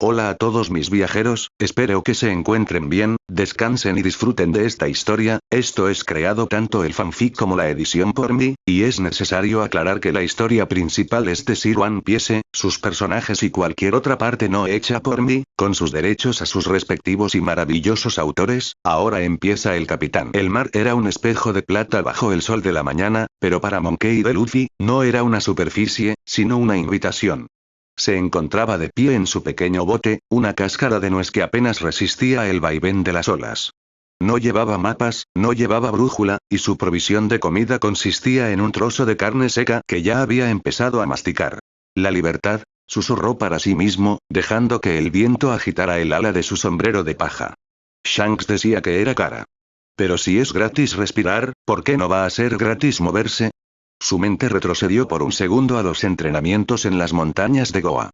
Hola a todos mis viajeros, espero que se encuentren bien, descansen y disfruten de esta historia. Esto es creado tanto el fanfic como la edición por mí, y es necesario aclarar que la historia principal es de Sir One Piece, sus personajes y cualquier otra parte no hecha por mí, con sus derechos a sus respectivos y maravillosos autores. Ahora empieza el capitán. El mar era un espejo de plata bajo el sol de la mañana, pero para Monkey D. Luffy, no era una superficie, sino una invitación. Se encontraba de pie en su pequeño bote, una cáscara de nuez que apenas resistía el vaivén de las olas. No llevaba mapas, no llevaba brújula, y su provisión de comida consistía en un trozo de carne seca que ya había empezado a masticar. La libertad, susurró para sí mismo, dejando que el viento agitara el ala de su sombrero de paja. Shanks decía que era cara. Pero si es gratis respirar, ¿por qué no va a ser gratis moverse? Su mente retrocedió por un segundo a los entrenamientos en las montañas de Goa.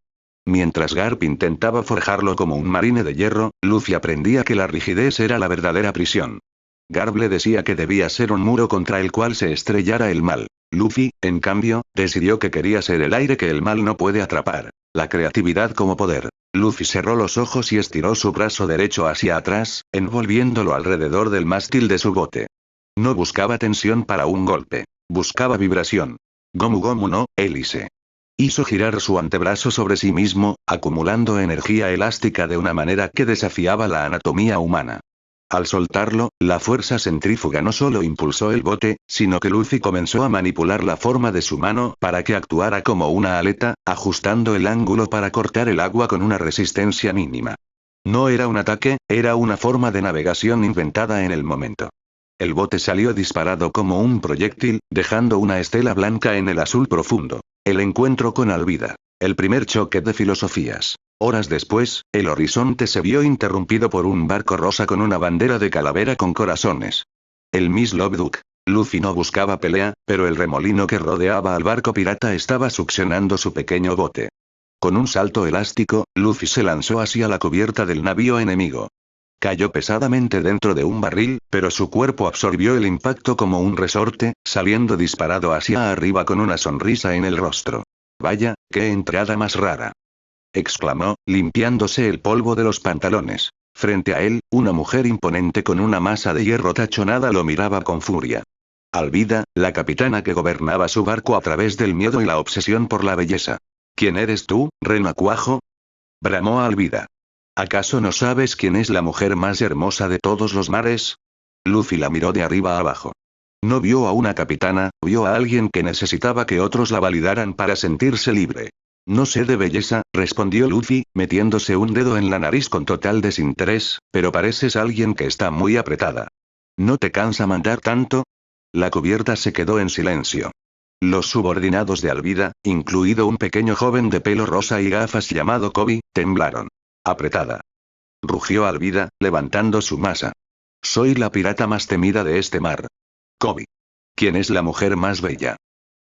Mientras Garp intentaba forjarlo como un marine de hierro, Luffy aprendía que la rigidez era la verdadera prisión. Garp le decía que debía ser un muro contra el cual se estrellara el mal. Luffy, en cambio, decidió que quería ser el aire que el mal no puede atrapar. La creatividad como poder. Luffy cerró los ojos y estiró su brazo derecho hacia atrás, envolviéndolo alrededor del mástil de su bote. No buscaba tensión para un golpe. Buscaba vibración. Gomu Gomu no, hélice. Hizo girar su antebrazo sobre sí mismo, acumulando energía elástica de una manera que desafiaba la anatomía humana. Al soltarlo, la fuerza centrífuga no solo impulsó el bote, sino que Luffy comenzó a manipular la forma de su mano para que actuara como una aleta, ajustando el ángulo para cortar el agua con una resistencia mínima. No era un ataque, era una forma de navegación inventada en el momento. El bote salió disparado como un proyectil, dejando una estela blanca en el azul profundo. El encuentro con Alvida. El primer choque de filosofías. Horas después, el horizonte se vio interrumpido por un barco rosa con una bandera de calavera con corazones. El Miss Lobduck. Luffy no buscaba pelea, pero el remolino que rodeaba al barco pirata estaba succionando su pequeño bote. Con un salto elástico, Luffy se lanzó hacia la cubierta del navío enemigo. Cayó pesadamente dentro de un barril, pero su cuerpo absorbió el impacto como un resorte, saliendo disparado hacia arriba con una sonrisa en el rostro. Vaya, qué entrada más rara. Exclamó, limpiándose el polvo de los pantalones. Frente a él, una mujer imponente con una masa de hierro tachonada lo miraba con furia. Alvida, la capitana que gobernaba su barco a través del miedo y la obsesión por la belleza. ¿Quién eres tú, renacuajo? Bramó Alvida. ¿Acaso no sabes quién es la mujer más hermosa de todos los mares? Luffy la miró de arriba a abajo. No vio a una capitana, vio a alguien que necesitaba que otros la validaran para sentirse libre. No sé de belleza, respondió Luffy, metiéndose un dedo en la nariz con total desinterés, pero pareces alguien que está muy apretada. ¿No te cansa mandar tanto? La cubierta se quedó en silencio. Los subordinados de Alvida, incluido un pequeño joven de pelo rosa y gafas llamado Kobe, temblaron. Apretada. Rugió Alvida, levantando su masa. Soy la pirata más temida de este mar. Kobe. ¿Quién es la mujer más bella?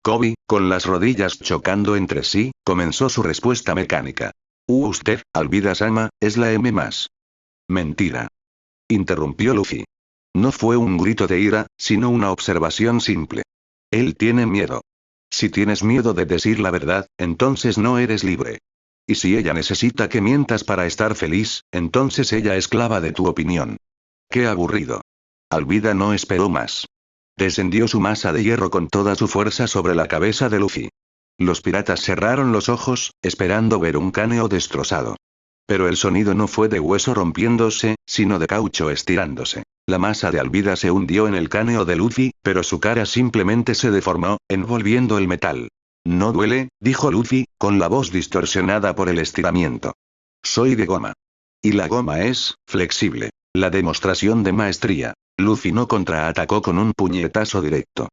Kobe, con las rodillas chocando entre sí, comenzó su respuesta mecánica. Usted, Alvida-sama, es la M+. Mentira. Interrumpió Luffy. No fue un grito de ira, sino una observación simple. Él tiene miedo. Si tienes miedo de decir la verdad, entonces no eres libre. Y si ella necesita que mientas para estar feliz, entonces ella es esclava de tu opinión. Qué aburrido. Alvida no esperó más. Descendió su masa de hierro con toda su fuerza sobre la cabeza de Luffy. Los piratas cerraron los ojos, esperando ver un cráneo destrozado. Pero el sonido no fue de hueso rompiéndose, sino de caucho estirándose. La masa de Alvida se hundió en el cráneo de Luffy, pero su cara simplemente se deformó, envolviendo el metal. No duele, dijo Luffy, con la voz distorsionada por el estiramiento. Soy de goma. Y la goma es, flexible. La demostración de maestría. Luffy no contraatacó con un puñetazo directo.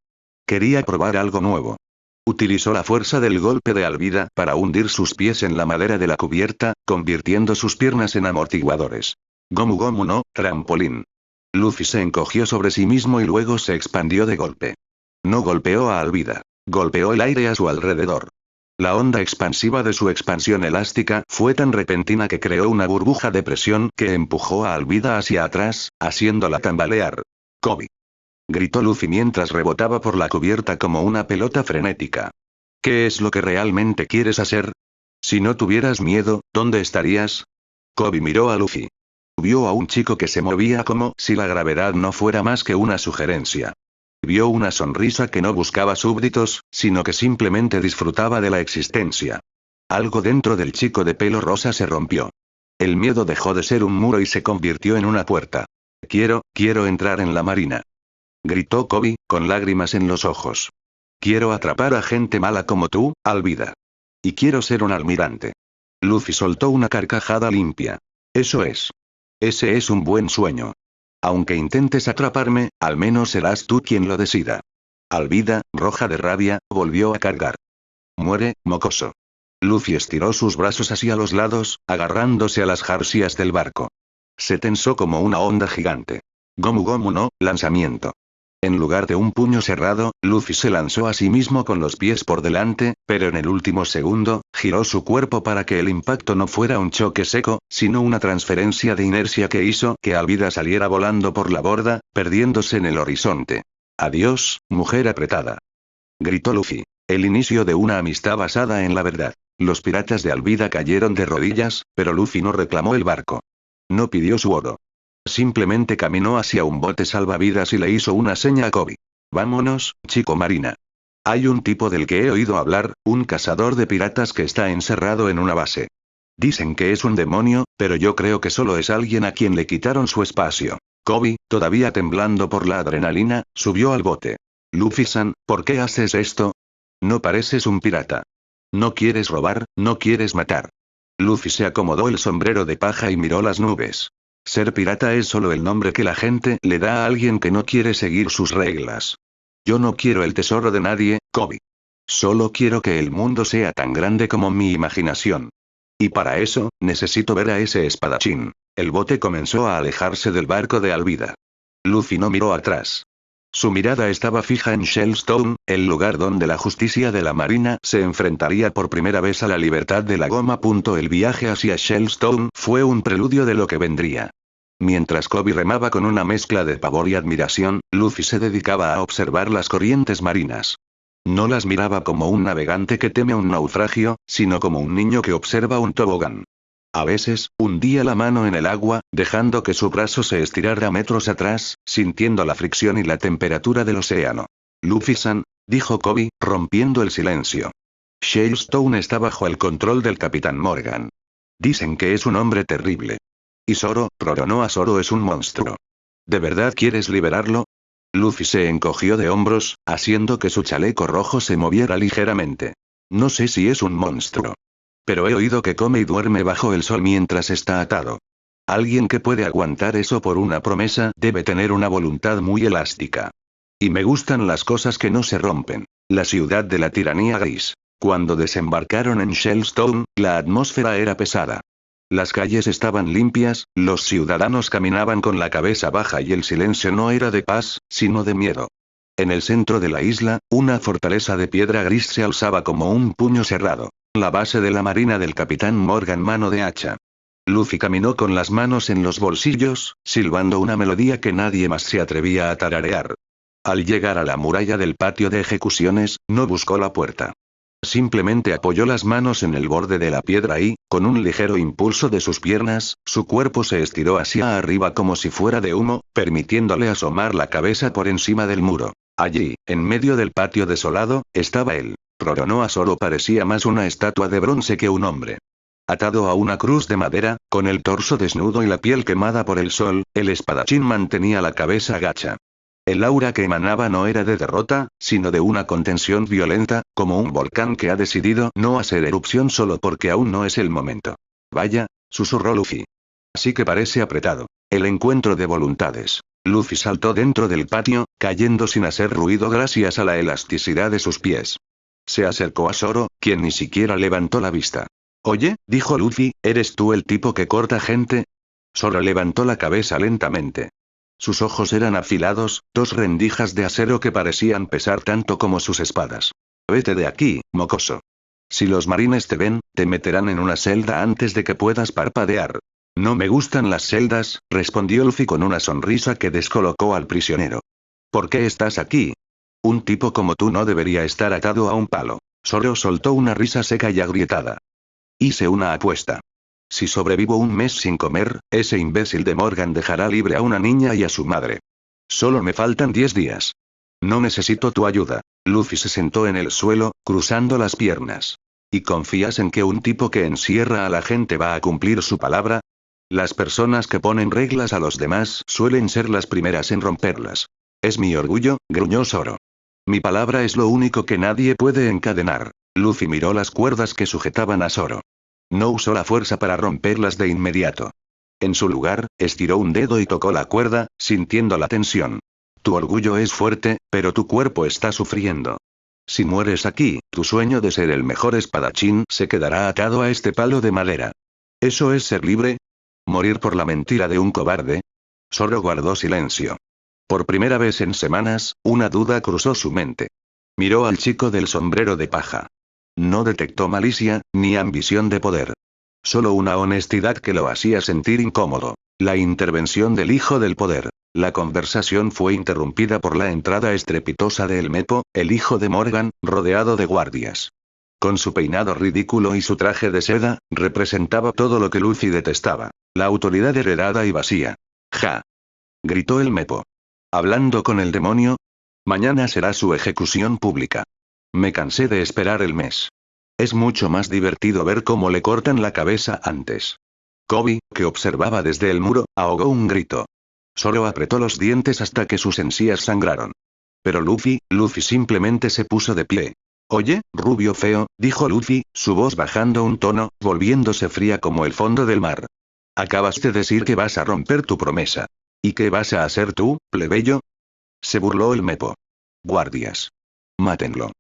Quería probar algo nuevo. Utilizó la fuerza del golpe de Alvida para hundir sus pies en la madera de la cubierta, convirtiendo sus piernas en amortiguadores. Gomu Gomu no, trampolín. Luffy se encogió sobre sí mismo y luego se expandió de golpe. No golpeó a Alvida. Golpeó el aire a su alrededor. La onda expansiva de su expansión elástica fue tan repentina que creó una burbuja de presión que empujó a Alvida hacia atrás, haciéndola tambalear. Kobe. Gritó Luffy mientras rebotaba por la cubierta como una pelota frenética. ¿Qué es lo que realmente quieres hacer? Si no tuvieras miedo, ¿dónde estarías? Kobe miró a Luffy. Vio a un chico que se movía como si la gravedad no fuera más que una sugerencia. Vio una sonrisa que no buscaba súbditos, sino que simplemente disfrutaba de la existencia. Algo dentro del chico de pelo rosa se rompió. El miedo dejó de ser un muro y se convirtió en una puerta. Quiero entrar en la marina. Gritó Kobe, con lágrimas en los ojos. Quiero atrapar a gente mala como tú, Alvida. Y quiero ser un almirante. Luffy soltó una carcajada limpia. Eso es. Ese es un buen sueño. Aunque intentes atraparme, al menos serás tú quien lo decida. Alvida, roja de rabia, volvió a cargar. Muere, mocoso. Luffy estiró sus brazos hacia los lados, agarrándose a las jarcias del barco. Se tensó como una onda gigante. Gomu Gomu no, lanzamiento. En lugar de un puño cerrado, Luffy se lanzó a sí mismo con los pies por delante, pero en el último segundo, giró su cuerpo para que el impacto no fuera un choque seco, sino una transferencia de inercia que hizo que Alvida saliera volando por la borda, perdiéndose en el horizonte. Adiós, mujer apretada. Gritó Luffy. El inicio de una amistad basada en la verdad. Los piratas de Alvida cayeron de rodillas, pero Luffy no reclamó el barco. No pidió su oro. Simplemente caminó hacia un bote salvavidas y le hizo una seña a Kobe. Vámonos, chico marina. Hay un tipo del que he oído hablar, un cazador de piratas que está encerrado en una base. Dicen que es un demonio, pero yo creo que solo es alguien a quien le quitaron su espacio. Kobe, todavía temblando por la adrenalina, subió al bote. Luffy-san, ¿por qué haces esto? No pareces un pirata. No quieres robar, no quieres matar. Luffy se acomodó el sombrero de paja y miró las nubes. Ser pirata es solo el nombre que la gente le da a alguien que no quiere seguir sus reglas. Yo no quiero el tesoro de nadie, Kobe. Solo quiero que el mundo sea tan grande como mi imaginación. Y para eso, necesito ver a ese espadachín. El bote comenzó a alejarse del barco de Alvida. Luffy no miró atrás. Su mirada estaba fija en Shellstone, el lugar donde la justicia de la marina se enfrentaría por primera vez a la libertad de la goma. El viaje hacia Shellstone fue un preludio de lo que vendría. Mientras Kobe remaba con una mezcla de pavor y admiración, Luffy se dedicaba a observar las corrientes marinas. No las miraba como un navegante que teme un naufragio, sino como un niño que observa un tobogán. A veces, hundía la mano en el agua, dejando que su brazo se estirara metros atrás, sintiendo la fricción y la temperatura del océano. Luffy-san, dijo Kobe, rompiendo el silencio. Shellstone está bajo el control del Capitán Morgan. Dicen que es un hombre terrible. Y Zoro, Roronoa Zoro es un monstruo. ¿De verdad quieres liberarlo? Luffy se encogió de hombros, haciendo que su chaleco rojo se moviera ligeramente. No sé si es un monstruo. Pero he oído que come y duerme bajo el sol mientras está atado. Alguien que puede aguantar eso por una promesa debe tener una voluntad muy elástica. Y me gustan las cosas que no se rompen. La ciudad de la tiranía gris. Cuando desembarcaron en Shellstone, la atmósfera era pesada. Las calles estaban limpias, los ciudadanos caminaban con la cabeza baja y el silencio no era de paz, sino de miedo. En el centro de la isla, una fortaleza de piedra gris se alzaba como un puño cerrado. La base de la marina del Capitán Morgan, mano de hacha. Luffy caminó con las manos en los bolsillos, silbando una melodía que nadie más se atrevía a tararear. Al llegar a la muralla del patio de ejecuciones, no buscó la puerta. Simplemente apoyó las manos en el borde de la piedra y, con un ligero impulso de sus piernas, su cuerpo se estiró hacia arriba como si fuera de humo, permitiéndole asomar la cabeza por encima del muro. Allí, en medio del patio desolado, estaba él. Roronoa Zoro parecía más una estatua de bronce que un hombre. Atado a una cruz de madera, con el torso desnudo y la piel quemada por el sol, el espadachín mantenía la cabeza agacha. El aura que emanaba no era de derrota, sino de una contención violenta, como un volcán que ha decidido no hacer erupción solo porque aún no es el momento. Vaya, susurró Luffy. Así que parece apretado. El encuentro de voluntades. Luffy saltó dentro del patio, cayendo sin hacer ruido gracias a la elasticidad de sus pies. Se acercó a Zoro, quien ni siquiera levantó la vista. Oye, dijo Luffy, ¿eres tú el tipo que corta gente? Zoro levantó la cabeza lentamente. Sus ojos eran afilados, dos rendijas de acero que parecían pesar tanto como sus espadas. Vete de aquí, mocoso. Si los marines te ven, te meterán en una celda antes de que puedas parpadear. No me gustan las celdas, respondió Luffy con una sonrisa que descolocó al prisionero. ¿Por qué estás aquí? Un tipo como tú no debería estar atado a un palo. Zoro soltó una risa seca y agrietada. Hice una apuesta. Si sobrevivo un mes sin comer, ese imbécil de Morgan dejará libre a una niña y a su madre. Solo me faltan 10 días. No necesito tu ayuda. Luffy se sentó en el suelo, cruzando las piernas. ¿Y confías en que un tipo que encierra a la gente va a cumplir su palabra? Las personas que ponen reglas a los demás suelen ser las primeras en romperlas. Es mi orgullo, gruñó Zoro. Mi palabra es lo único que nadie puede encadenar. Luffy miró las cuerdas que sujetaban a Zoro. No usó la fuerza para romperlas de inmediato. En su lugar, estiró un dedo y tocó la cuerda, sintiendo la tensión. Tu orgullo es fuerte, pero tu cuerpo está sufriendo. Si mueres aquí, tu sueño de ser el mejor espadachín se quedará atado a este palo de madera. ¿Eso es ser libre? ¿Morir por la mentira de un cobarde? Zoro guardó silencio. Por primera vez en semanas, una duda cruzó su mente. Miró al chico del sombrero de paja. No detectó malicia, ni ambición de poder. Solo una honestidad que lo hacía sentir incómodo. La intervención del hijo del poder. La conversación fue interrumpida por la entrada estrepitosa de El Mepo, el hijo de Morgan, rodeado de guardias. Con su peinado ridículo y su traje de seda, representaba todo lo que Luffy detestaba. La autoridad heredada y vacía. ¡Ja! Gritó El Mepo. ¿Hablando con el demonio? Mañana será su ejecución pública. Me cansé de esperar el mes. Es mucho más divertido ver cómo le cortan la cabeza antes. Kobe, que observaba desde el muro, ahogó un grito. Zoro apretó los dientes hasta que sus encías sangraron. Pero Luffy simplemente se puso de pie. Oye, rubio feo, dijo Luffy, su voz bajando un tono, volviéndose fría como el fondo del mar. Acabas de decir que vas a romper tu promesa. ¿Y qué vas a hacer tú, plebeyo? Se burló el Mepo. Guardias. Mátenlo.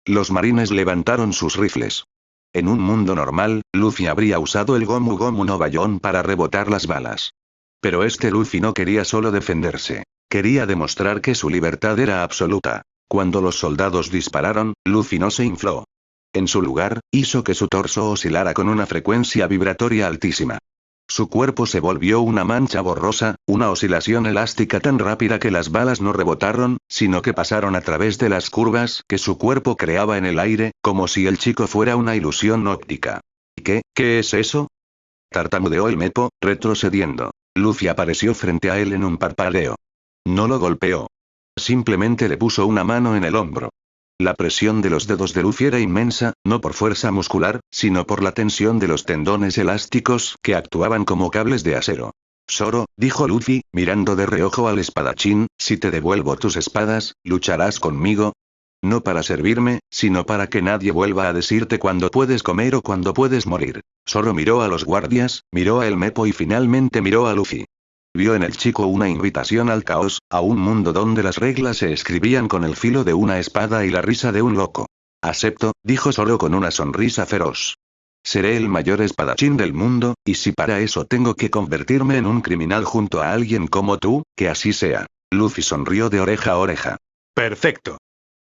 Los marines levantaron sus rifles. En un mundo normal, Luffy habría usado el Gomu Gomu no Bayon para rebotar las balas. Pero este Luffy no quería solo defenderse. Quería demostrar que su libertad era absoluta. Cuando los soldados dispararon, Luffy no se infló. En su lugar, hizo que su torso oscilara con una frecuencia vibratoria altísima. Su cuerpo se volvió una mancha borrosa, una oscilación elástica tan rápida que las balas no rebotaron, sino que pasaron a través de las curvas que su cuerpo creaba en el aire, como si el chico fuera una ilusión óptica. ¿Qué es eso? Tartamudeó el Mepo, retrocediendo. Luffy apareció frente a él en un parpadeo. No lo golpeó. Simplemente le puso una mano en el hombro. La presión de los dedos de Luffy era inmensa, no por fuerza muscular, sino por la tensión de los tendones elásticos que actuaban como cables de acero. Zoro, dijo Luffy, mirando de reojo al espadachín, si te devuelvo tus espadas, ¿lucharás conmigo? No para servirme, sino para que nadie vuelva a decirte cuándo puedes comer o cuándo puedes morir. Zoro miró a los guardias, miró a El Mepo y finalmente miró a Luffy. Vio en el chico una invitación al caos, a un mundo donde las reglas se escribían con el filo de una espada y la risa de un loco. Acepto, dijo Zoro con una sonrisa feroz. Seré el mayor espadachín del mundo, y si para eso tengo que convertirme en un criminal junto a alguien como tú, que así sea. Luffy sonrió de oreja a oreja. Perfecto.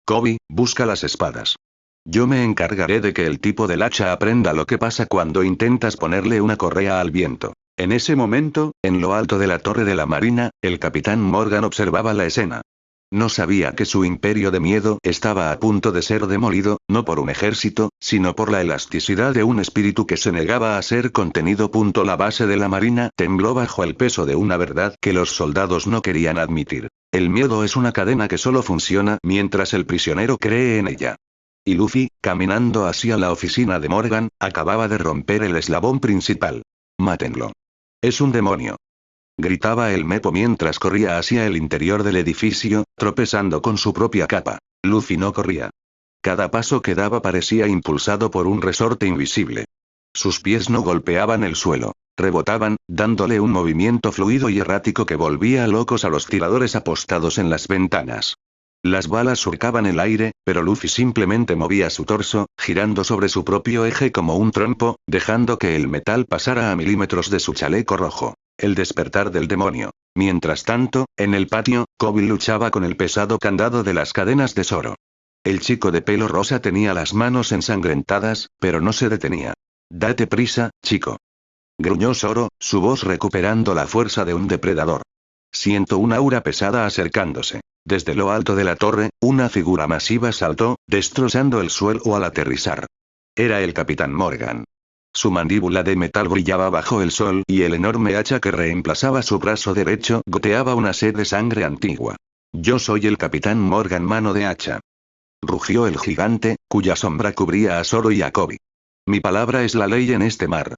Kobe, busca las espadas. Yo me encargaré de que el tipo del hacha aprenda lo que pasa cuando intentas ponerle una correa al viento. En ese momento, en lo alto de la torre de la marina, el capitán Morgan observaba la escena. No sabía que su imperio de miedo estaba a punto de ser demolido, no por un ejército, sino por la elasticidad de un espíritu que se negaba a ser contenido. La base de la marina tembló bajo el peso de una verdad que los soldados no querían admitir. El miedo es una cadena que solo funciona mientras el prisionero cree en ella. Y Luffy, caminando hacia la oficina de Morgan, acababa de romper el eslabón principal. Mátenlo. Es un demonio. Gritaba el Mepo mientras corría hacia el interior del edificio, tropezando con su propia capa. Luffy no corría. Cada paso que daba parecía impulsado por un resorte invisible. Sus pies no golpeaban el suelo. Rebotaban, dándole un movimiento fluido y errático que volvía locos a los tiradores apostados en las ventanas. Las balas surcaban el aire, pero Luffy simplemente movía su torso, girando sobre su propio eje como un trompo, dejando que el metal pasara a milímetros de su chaleco rojo. El despertar del demonio. Mientras tanto, en el patio, Kobe luchaba con el pesado candado de las cadenas de Zoro. El chico de pelo rosa tenía las manos ensangrentadas, pero no se detenía. Date prisa, chico. Gruñó Zoro, su voz recuperando la fuerza de un depredador. Siento una aura pesada acercándose. Desde lo alto de la torre, una figura masiva saltó, destrozando el suelo al aterrizar. Era el capitán Morgan. Su mandíbula de metal brillaba bajo el sol y el enorme hacha que reemplazaba su brazo derecho goteaba una sed de sangre antigua. Yo soy el Capitán Morgan Mano de Hacha. Rugió el gigante, cuya sombra cubría a Zoro y a Kobe. Mi palabra es la ley en este mar.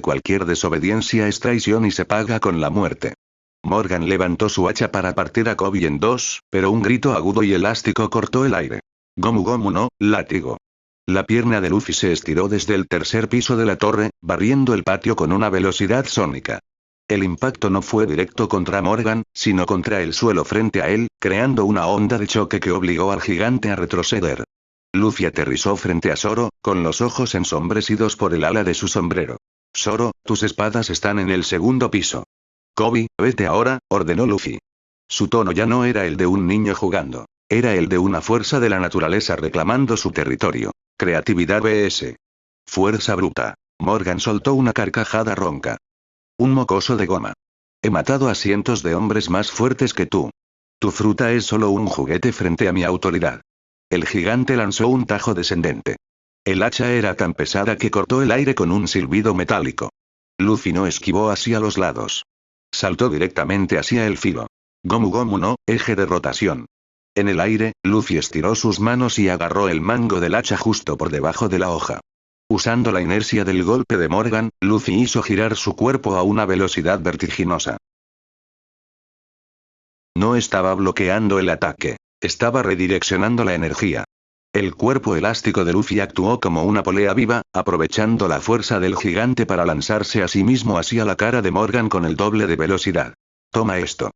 Cualquier desobediencia es traición y se paga con la muerte. Morgan levantó su hacha para partir a Kobe en dos, pero un grito agudo y elástico cortó el aire. Gomu Gomu no, látigo. La pierna de Luffy se estiró desde el tercer piso de la torre, barriendo el patio con una velocidad sónica. El impacto no fue directo contra Morgan, sino contra el suelo frente a él, creando una onda de choque que obligó al gigante a retroceder. Luffy aterrizó frente a Zoro, con los ojos ensombrecidos por el ala de su sombrero. Zoro, tus espadas están en el segundo piso. Kobe, vete ahora, ordenó Luffy. Su tono ya no era el de un niño jugando. Era el de una fuerza de la naturaleza reclamando su territorio. Creatividad vs. Fuerza bruta. Morgan soltó una carcajada ronca. Un mocoso de goma. He matado a cientos de hombres más fuertes que tú. Tu fruta es solo un juguete frente a mi autoridad. El gigante lanzó un tajo descendente. El hacha era tan pesada que cortó el aire con un silbido metálico. Luffy no esquivó hacia los lados. Saltó directamente hacia el filo. Gomu Gomu no, eje de rotación. En el aire, Luffy estiró sus manos y agarró el mango del hacha justo por debajo de la hoja. Usando la inercia del golpe de Morgan, Luffy hizo girar su cuerpo a una velocidad vertiginosa. No estaba bloqueando el ataque. Estaba redireccionando la energía. El cuerpo elástico de Luffy actuó como una polea viva, aprovechando la fuerza del gigante para lanzarse a sí mismo hacia la cara de Morgan con el doble de velocidad. Toma esto.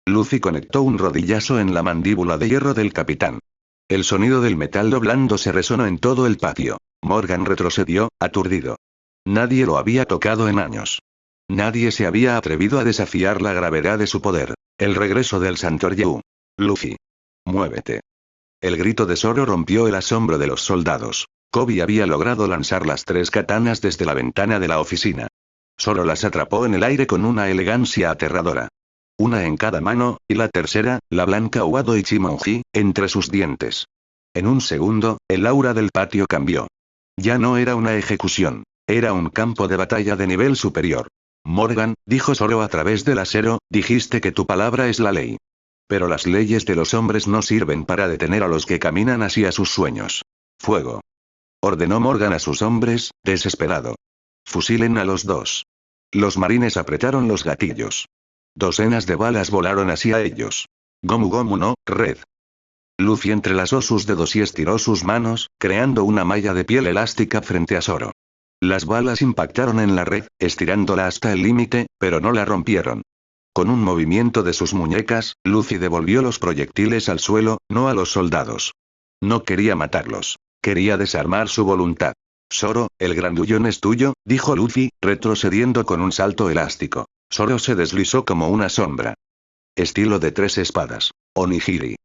Luffy conectó un rodillazo en la mandíbula de hierro del capitán. El sonido del metal doblándose resonó en todo el patio. Morgan retrocedió, aturdido. Nadie lo había tocado en años. Nadie se había atrevido a desafiar la gravedad de su poder. El regreso del Santoryu. Luffy. Muévete. El grito de Zoro rompió el asombro de los soldados. Kobe había logrado lanzar las 3 katanas desde la ventana de la oficina. Zoro las atrapó en el aire con una elegancia aterradora. Una en cada mano, y la tercera, la blanca Wado Ichimonji, entre sus dientes. En un segundo, el aura del patio cambió. Ya no era una ejecución. Era un campo de batalla de nivel superior. Morgan, dijo Zoro a través del acero, dijiste que tu palabra es la ley. Pero las leyes de los hombres no sirven para detener a los que caminan hacia sus sueños. Fuego. Ordenó Morgan a sus hombres, desesperado. Fusilen a los dos. Los marines apretaron los gatillos. Docenas de balas volaron hacia ellos. Gomu Gomu no, red. Luffy entrelazó sus dedos y estiró sus manos, creando una malla de piel elástica frente a Zoro. Las balas impactaron en la red, estirándola hasta el límite, pero no la rompieron. Con un movimiento de sus muñecas, Luffy devolvió los proyectiles al suelo, no a los soldados. No quería matarlos. Quería desarmar su voluntad. Zoro, el grandullón es tuyo, dijo Luffy, retrocediendo con un salto elástico. Zoro se deslizó como una sombra. Estilo de 3 espadas. Onigiri.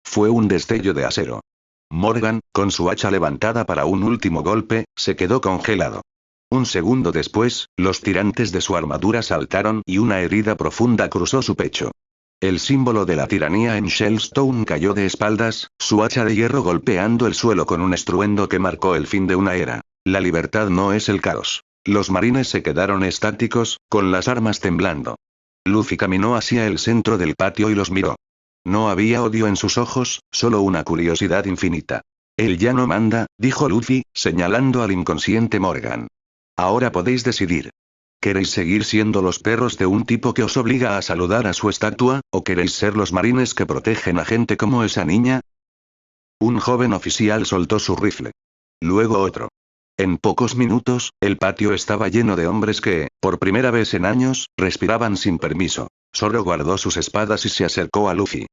Fue un destello de acero. Morgan, con su hacha levantada para un último golpe, se quedó congelado. Un segundo después, los tirantes de su armadura saltaron y una herida profunda cruzó su pecho. El símbolo de la tiranía en Shellstone cayó de espaldas, su hacha de hierro golpeando el suelo con un estruendo que marcó el fin de una era. La libertad no es el caos. Los marines se quedaron estáticos, con las armas temblando. Luffy caminó hacia el centro del patio y los miró. No había odio en sus ojos, solo una curiosidad infinita. Él ya no manda, dijo Luffy, señalando al inconsciente Morgan. Ahora podéis decidir. ¿Queréis seguir siendo los perros de un tipo que os obliga a saludar a su estatua, o queréis ser los marines que protegen a gente como esa niña? Un joven oficial soltó su rifle. Luego otro. En pocos minutos, el patio estaba lleno de hombres que, por primera vez en años, respiraban sin permiso. Zoro guardó sus espadas y se acercó a Luffy.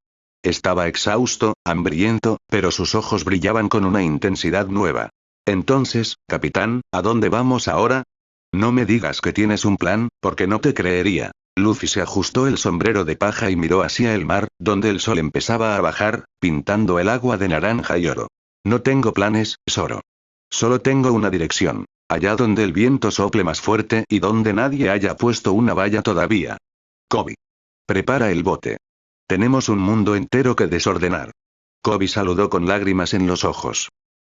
Estaba exhausto, hambriento, pero sus ojos brillaban con una intensidad nueva. Entonces, capitán, ¿a dónde vamos ahora? No me digas que tienes un plan, porque no te creería. Luffy se ajustó el sombrero de paja y miró hacia el mar, donde el sol empezaba a bajar, pintando el agua de naranja y oro. No tengo planes, Zoro. Solo tengo una dirección. Allá donde el viento sople más fuerte y donde nadie haya puesto una valla todavía. Kobe. Prepara el bote. Tenemos un mundo entero que desordenar. Kobe saludó con lágrimas en los ojos.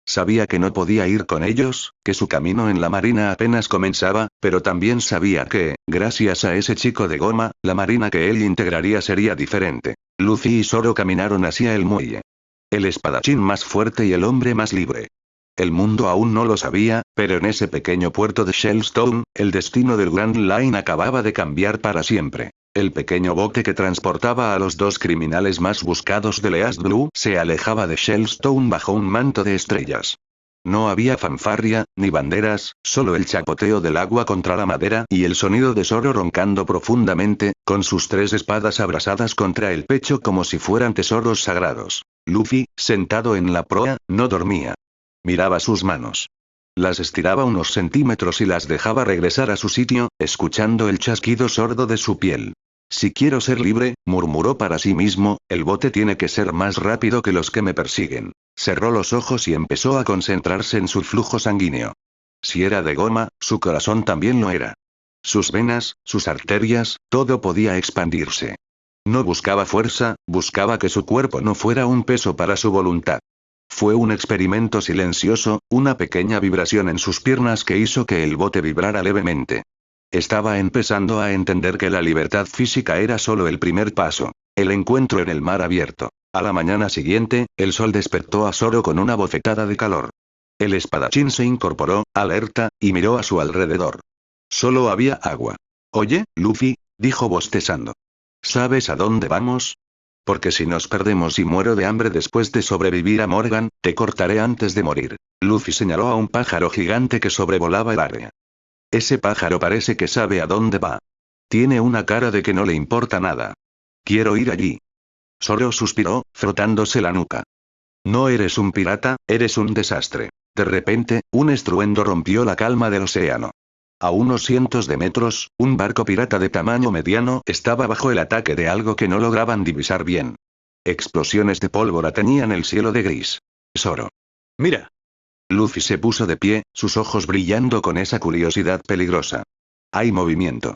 Sabía que no podía ir con ellos, que su camino en la marina apenas comenzaba, pero también sabía que, gracias a ese chico de goma, la marina que él integraría sería diferente. Luffy y Zoro caminaron hacia el muelle. El espadachín más fuerte y el hombre más libre. El mundo aún no lo sabía, pero en ese pequeño puerto de Shellstone, el destino del Grand Line acababa de cambiar para siempre. El pequeño bote que transportaba a los dos criminales más buscados de East Blue se alejaba de Shellstone bajo un manto de estrellas. No había fanfarria, ni banderas, solo el chapoteo del agua contra la madera y el sonido de Zoro roncando profundamente, con sus 3 espadas abrasadas contra el pecho como si fueran tesoros sagrados. Luffy, sentado en la proa, no dormía. Miraba sus manos. Las estiraba unos centímetros y las dejaba regresar a su sitio, escuchando el chasquido sordo de su piel. Si quiero ser libre, murmuró para sí mismo, el bote tiene que ser más rápido que los que me persiguen. Cerró los ojos y empezó a concentrarse en su flujo sanguíneo. Si era de goma, su corazón también lo era. Sus venas, sus arterias, todo podía expandirse. No buscaba fuerza, buscaba que su cuerpo no fuera un peso para su voluntad. Fue un experimento silencioso, una pequeña vibración en sus piernas que hizo que el bote vibrara levemente. Estaba empezando a entender que la libertad física era solo el primer paso. El encuentro en el mar abierto. A la mañana siguiente, el sol despertó a Zoro con una bofetada de calor. El espadachín se incorporó, alerta, y miró a su alrededor. Solo había agua. Oye, Luffy, dijo bostezando. ¿Sabes a dónde vamos? Porque si nos perdemos y muero de hambre después de sobrevivir a Morgan, te cortaré antes de morir. Luffy señaló a un pájaro gigante que sobrevolaba el área. Ese pájaro parece que sabe a dónde va. Tiene una cara de que no le importa nada. Quiero ir allí. Zoro suspiró, frotándose la nuca. No eres un pirata, eres un desastre. De repente, un estruendo rompió la calma del océano. A unos cientos de metros, un barco pirata de tamaño mediano estaba bajo el ataque de algo que no lograban divisar bien. Explosiones de pólvora teñían el cielo de gris. Zoro. Mira. Luffy se puso de pie, sus ojos brillando con esa curiosidad peligrosa. Hay movimiento.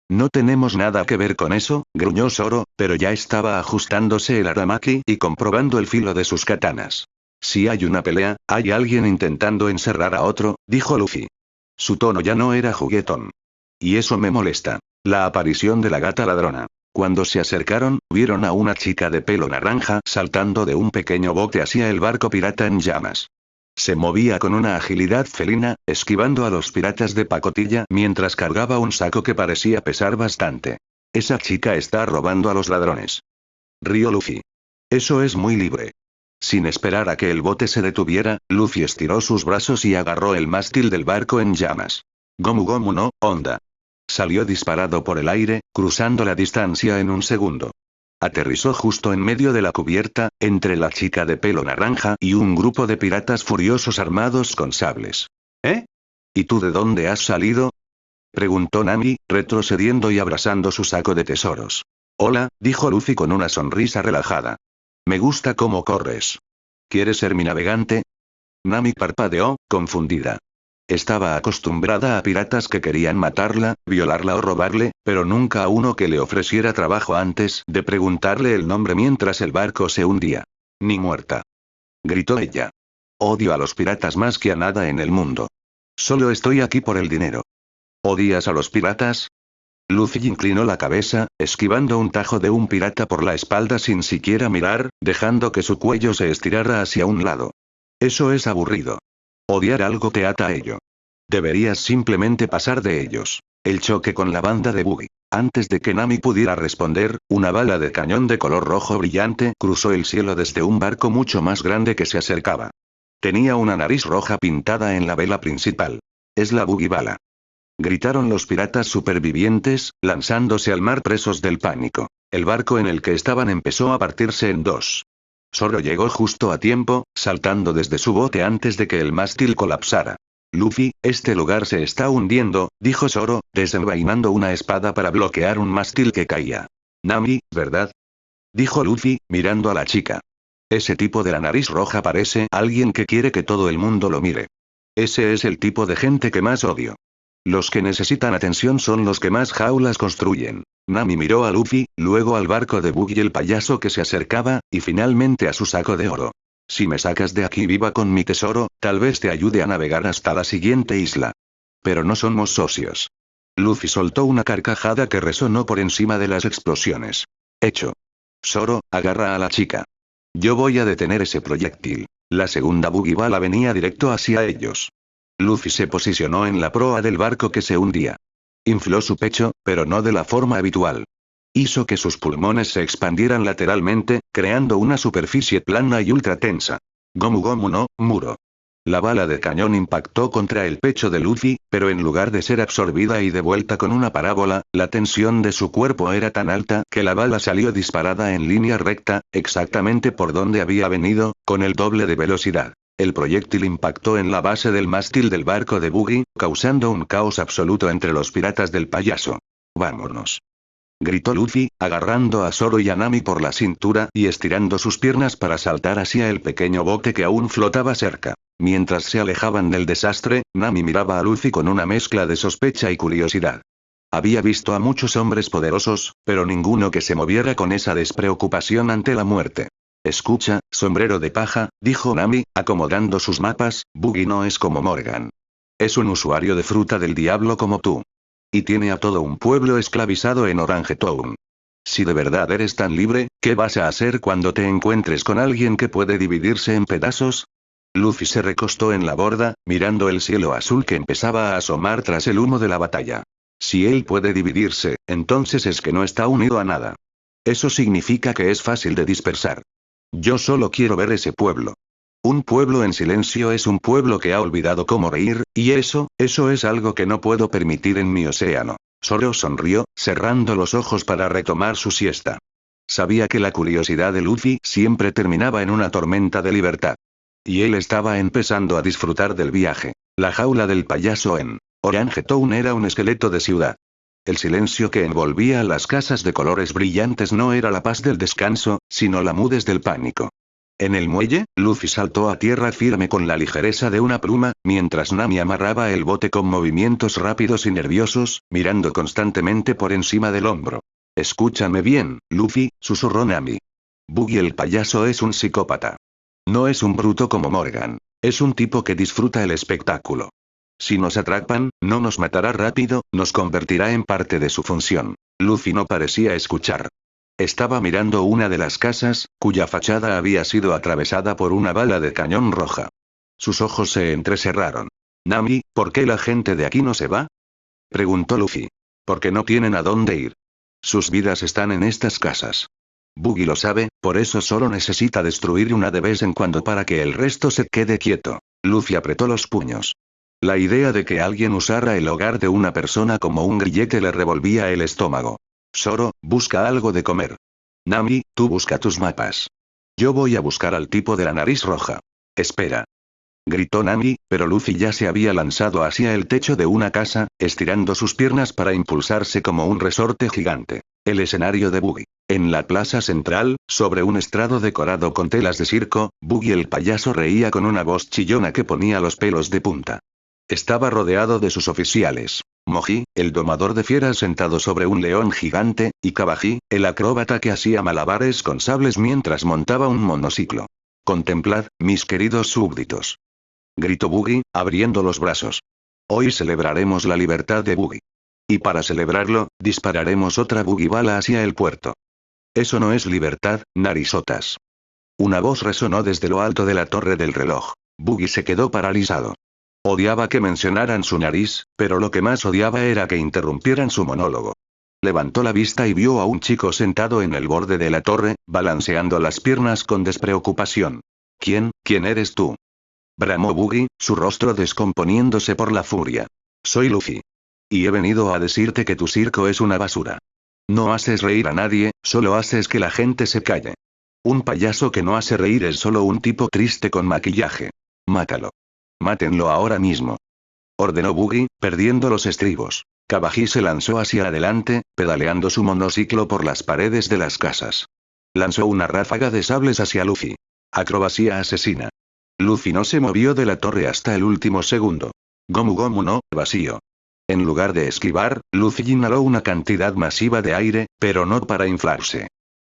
No tenemos nada que ver con eso, gruñó Zoro, pero ya estaba ajustándose el aramaki y comprobando el filo de sus katanas. Si hay una pelea, hay alguien intentando encerrar a otro, dijo Luffy. Su tono ya no era juguetón. Y eso me molesta. La aparición de la gata ladrona. Cuando se acercaron, vieron a una chica de pelo naranja saltando de un pequeño bote hacia el barco pirata en llamas. Se movía con una agilidad felina, esquivando a los piratas de pacotilla mientras cargaba un saco que parecía pesar bastante. Esa chica está robando a los ladrones. Rió Luffy. Eso es muy libre. Sin esperar a que el bote se detuviera, Luffy estiró sus brazos y agarró el mástil del barco en llamas. Gomu Gomu no, onda. Salió disparado por el aire, cruzando la distancia en un segundo. Aterrizó justo en medio de la cubierta, entre la chica de pelo naranja y un grupo de piratas furiosos armados con sables. ¿Eh? ¿Y tú de dónde has salido? Preguntó Nami, retrocediendo y abrazando su saco de tesoros. Hola, dijo Luffy con una sonrisa relajada. Me gusta cómo corres. ¿Quieres ser mi navegante? Nami parpadeó, confundida. Estaba acostumbrada a piratas que querían matarla, violarla o robarle, pero nunca a uno que le ofreciera trabajo antes de preguntarle el nombre mientras el barco se hundía. Ni muerta. Gritó ella. Odio a los piratas más que a nada en el mundo. Solo estoy aquí por el dinero. ¿Odias a los piratas? Luffy inclinó la cabeza, esquivando un tajo de un pirata por la espalda sin siquiera mirar, dejando que su cuello se estirara hacia un lado. Eso es aburrido. Odiar algo te ata a ello. Deberías simplemente pasar de ellos. El choque con la banda de Buggy. Antes de que Nami pudiera responder, una bala de cañón de color rojo brillante cruzó el cielo desde un barco mucho más grande que se acercaba. Tenía una nariz roja pintada en la vela principal. Es la Buggy bala. Gritaron los piratas supervivientes, lanzándose al mar presos del pánico. El barco en el que estaban empezó a partirse en dos. Zoro llegó justo a tiempo, saltando desde su bote antes de que el mástil colapsara. Luffy, este lugar se está hundiendo, dijo Zoro, desenvainando una espada para bloquear un mástil que caía. Nami, ¿verdad? Dijo Luffy, mirando a la chica. Ese tipo de la nariz roja parece alguien que quiere que todo el mundo lo mire. Ese es el tipo de gente que más odio. Los que necesitan atención son los que más jaulas construyen. Nami miró a Luffy, luego al barco de Buggy y el payaso que se acercaba, y finalmente a su saco de oro. Si me sacas de aquí viva con mi tesoro, tal vez te ayude a navegar hasta la siguiente isla. Pero no somos socios. Luffy soltó una carcajada que resonó por encima de las explosiones. Hecho. Zoro, agarra a la chica. Yo voy a detener ese proyectil. La segunda buggy bala venía directo hacia ellos. Luffy se posicionó en la proa del barco que se hundía. Infló su pecho, pero no de la forma habitual. Hizo que sus pulmones se expandieran lateralmente, creando una superficie plana y ultra tensa. Gomu Gomu no, Muro. La bala de cañón impactó contra el pecho de Luffy, pero en lugar de ser absorbida y devuelta con una parábola, la tensión de su cuerpo era tan alta que la bala salió disparada en línea recta, exactamente por donde había venido, con el doble de velocidad. El proyectil impactó en la base del mástil del barco de Buggy, causando un caos absoluto entre los piratas del payaso. ¡Vámonos!, gritó Luffy, agarrando a Zoro y a Nami por la cintura y estirando sus piernas para saltar hacia el pequeño bote que aún flotaba cerca. Mientras se alejaban del desastre, Nami miraba a Luffy con una mezcla de sospecha y curiosidad. Había visto a muchos hombres poderosos, pero ninguno que se moviera con esa despreocupación ante la muerte. Escucha, sombrero de paja, dijo Nami, acomodando sus mapas, Buggy no es como Morgan. Es un usuario de fruta del diablo como tú. Y tiene a todo un pueblo esclavizado en Orange Town. Si de verdad eres tan libre, ¿qué vas a hacer cuando te encuentres con alguien que puede dividirse en pedazos? Luffy se recostó en la borda, mirando el cielo azul que empezaba a asomar tras el humo de la batalla. Si él puede dividirse, entonces es que no está unido a nada. Eso significa que es fácil de dispersar. Yo solo quiero ver ese pueblo. Un pueblo en silencio es un pueblo que ha olvidado cómo reír, y eso es algo que no puedo permitir en mi océano. Zoro sonrió, cerrando los ojos para retomar su siesta. Sabía que la curiosidad de Luffy siempre terminaba en una tormenta de libertad. Y él estaba empezando a disfrutar del viaje. La jaula del payaso en Orange Town era un esqueleto de ciudad. El silencio que envolvía las casas de colores brillantes no era la paz del descanso, sino la mudez del pánico. En el muelle, Luffy saltó a tierra firme con la ligereza de una pluma, mientras Nami amarraba el bote con movimientos rápidos y nerviosos, mirando constantemente por encima del hombro. Escúchame bien, Luffy, susurró Nami. Buggy el payaso es un psicópata. No es un bruto como Morgan. Es un tipo que disfruta el espectáculo. Si nos atrapan, no nos matará rápido, nos convertirá en parte de su función. Luffy no parecía escuchar. Estaba mirando una de las casas, cuya fachada había sido atravesada por una bala de cañón roja. Sus ojos se entrecerraron. Nami, ¿por qué la gente de aquí no se va?, preguntó Luffy. Porque no tienen a dónde ir. Sus vidas están en estas casas. Buggy lo sabe, por eso solo necesita destruir una de vez en cuando para que el resto se quede quieto. Luffy apretó los puños. La idea de que alguien usara el hogar de una persona como un grillete le revolvía el estómago. Zoro, busca algo de comer. Nami, tú busca tus mapas. Yo voy a buscar al tipo de la nariz roja. Espera. Gritó Nami, pero Luffy ya se había lanzado hacia el techo de una casa, estirando sus piernas para impulsarse como un resorte gigante. El escenario de Buggy. En la plaza central, sobre un estrado decorado con telas de circo, Buggy el payaso reía con una voz chillona que ponía los pelos de punta. Estaba rodeado de sus oficiales. Moji, el domador de fieras sentado sobre un león gigante, y Kabaji, el acróbata que hacía malabares con sables mientras montaba un monociclo. Contemplad, mis queridos súbditos. Gritó Buggy, abriendo los brazos. Hoy celebraremos la libertad de Buggy. Y para celebrarlo, dispararemos otra Buggy bala hacia el puerto. Eso no es libertad, narizotas. Una voz resonó desde lo alto de la torre del reloj. Buggy se quedó paralizado. Odiaba que mencionaran su nariz, pero lo que más odiaba era que interrumpieran su monólogo. Levantó la vista y vio a un chico sentado en el borde de la torre, balanceando las piernas con despreocupación. ¿Quién eres tú?, bramó Buggy, su rostro descomponiéndose por la furia. Soy Luffy. Y he venido a decirte que tu circo es una basura. No haces reír a nadie, solo haces que la gente se calle. Un payaso que no hace reír es solo un tipo triste con maquillaje. Mátalo. Mátenlo ahora mismo. Ordenó Buggy, perdiendo los estribos. Kabaji se lanzó hacia adelante, pedaleando su monociclo por las paredes de las casas. Lanzó una ráfaga de sables hacia Luffy. Acrobacia asesina. Luffy no se movió de la torre hasta el último segundo. Gomu Gomu no, vacío. En lugar de esquivar, Luffy inhaló una cantidad masiva de aire, pero no para inflarse.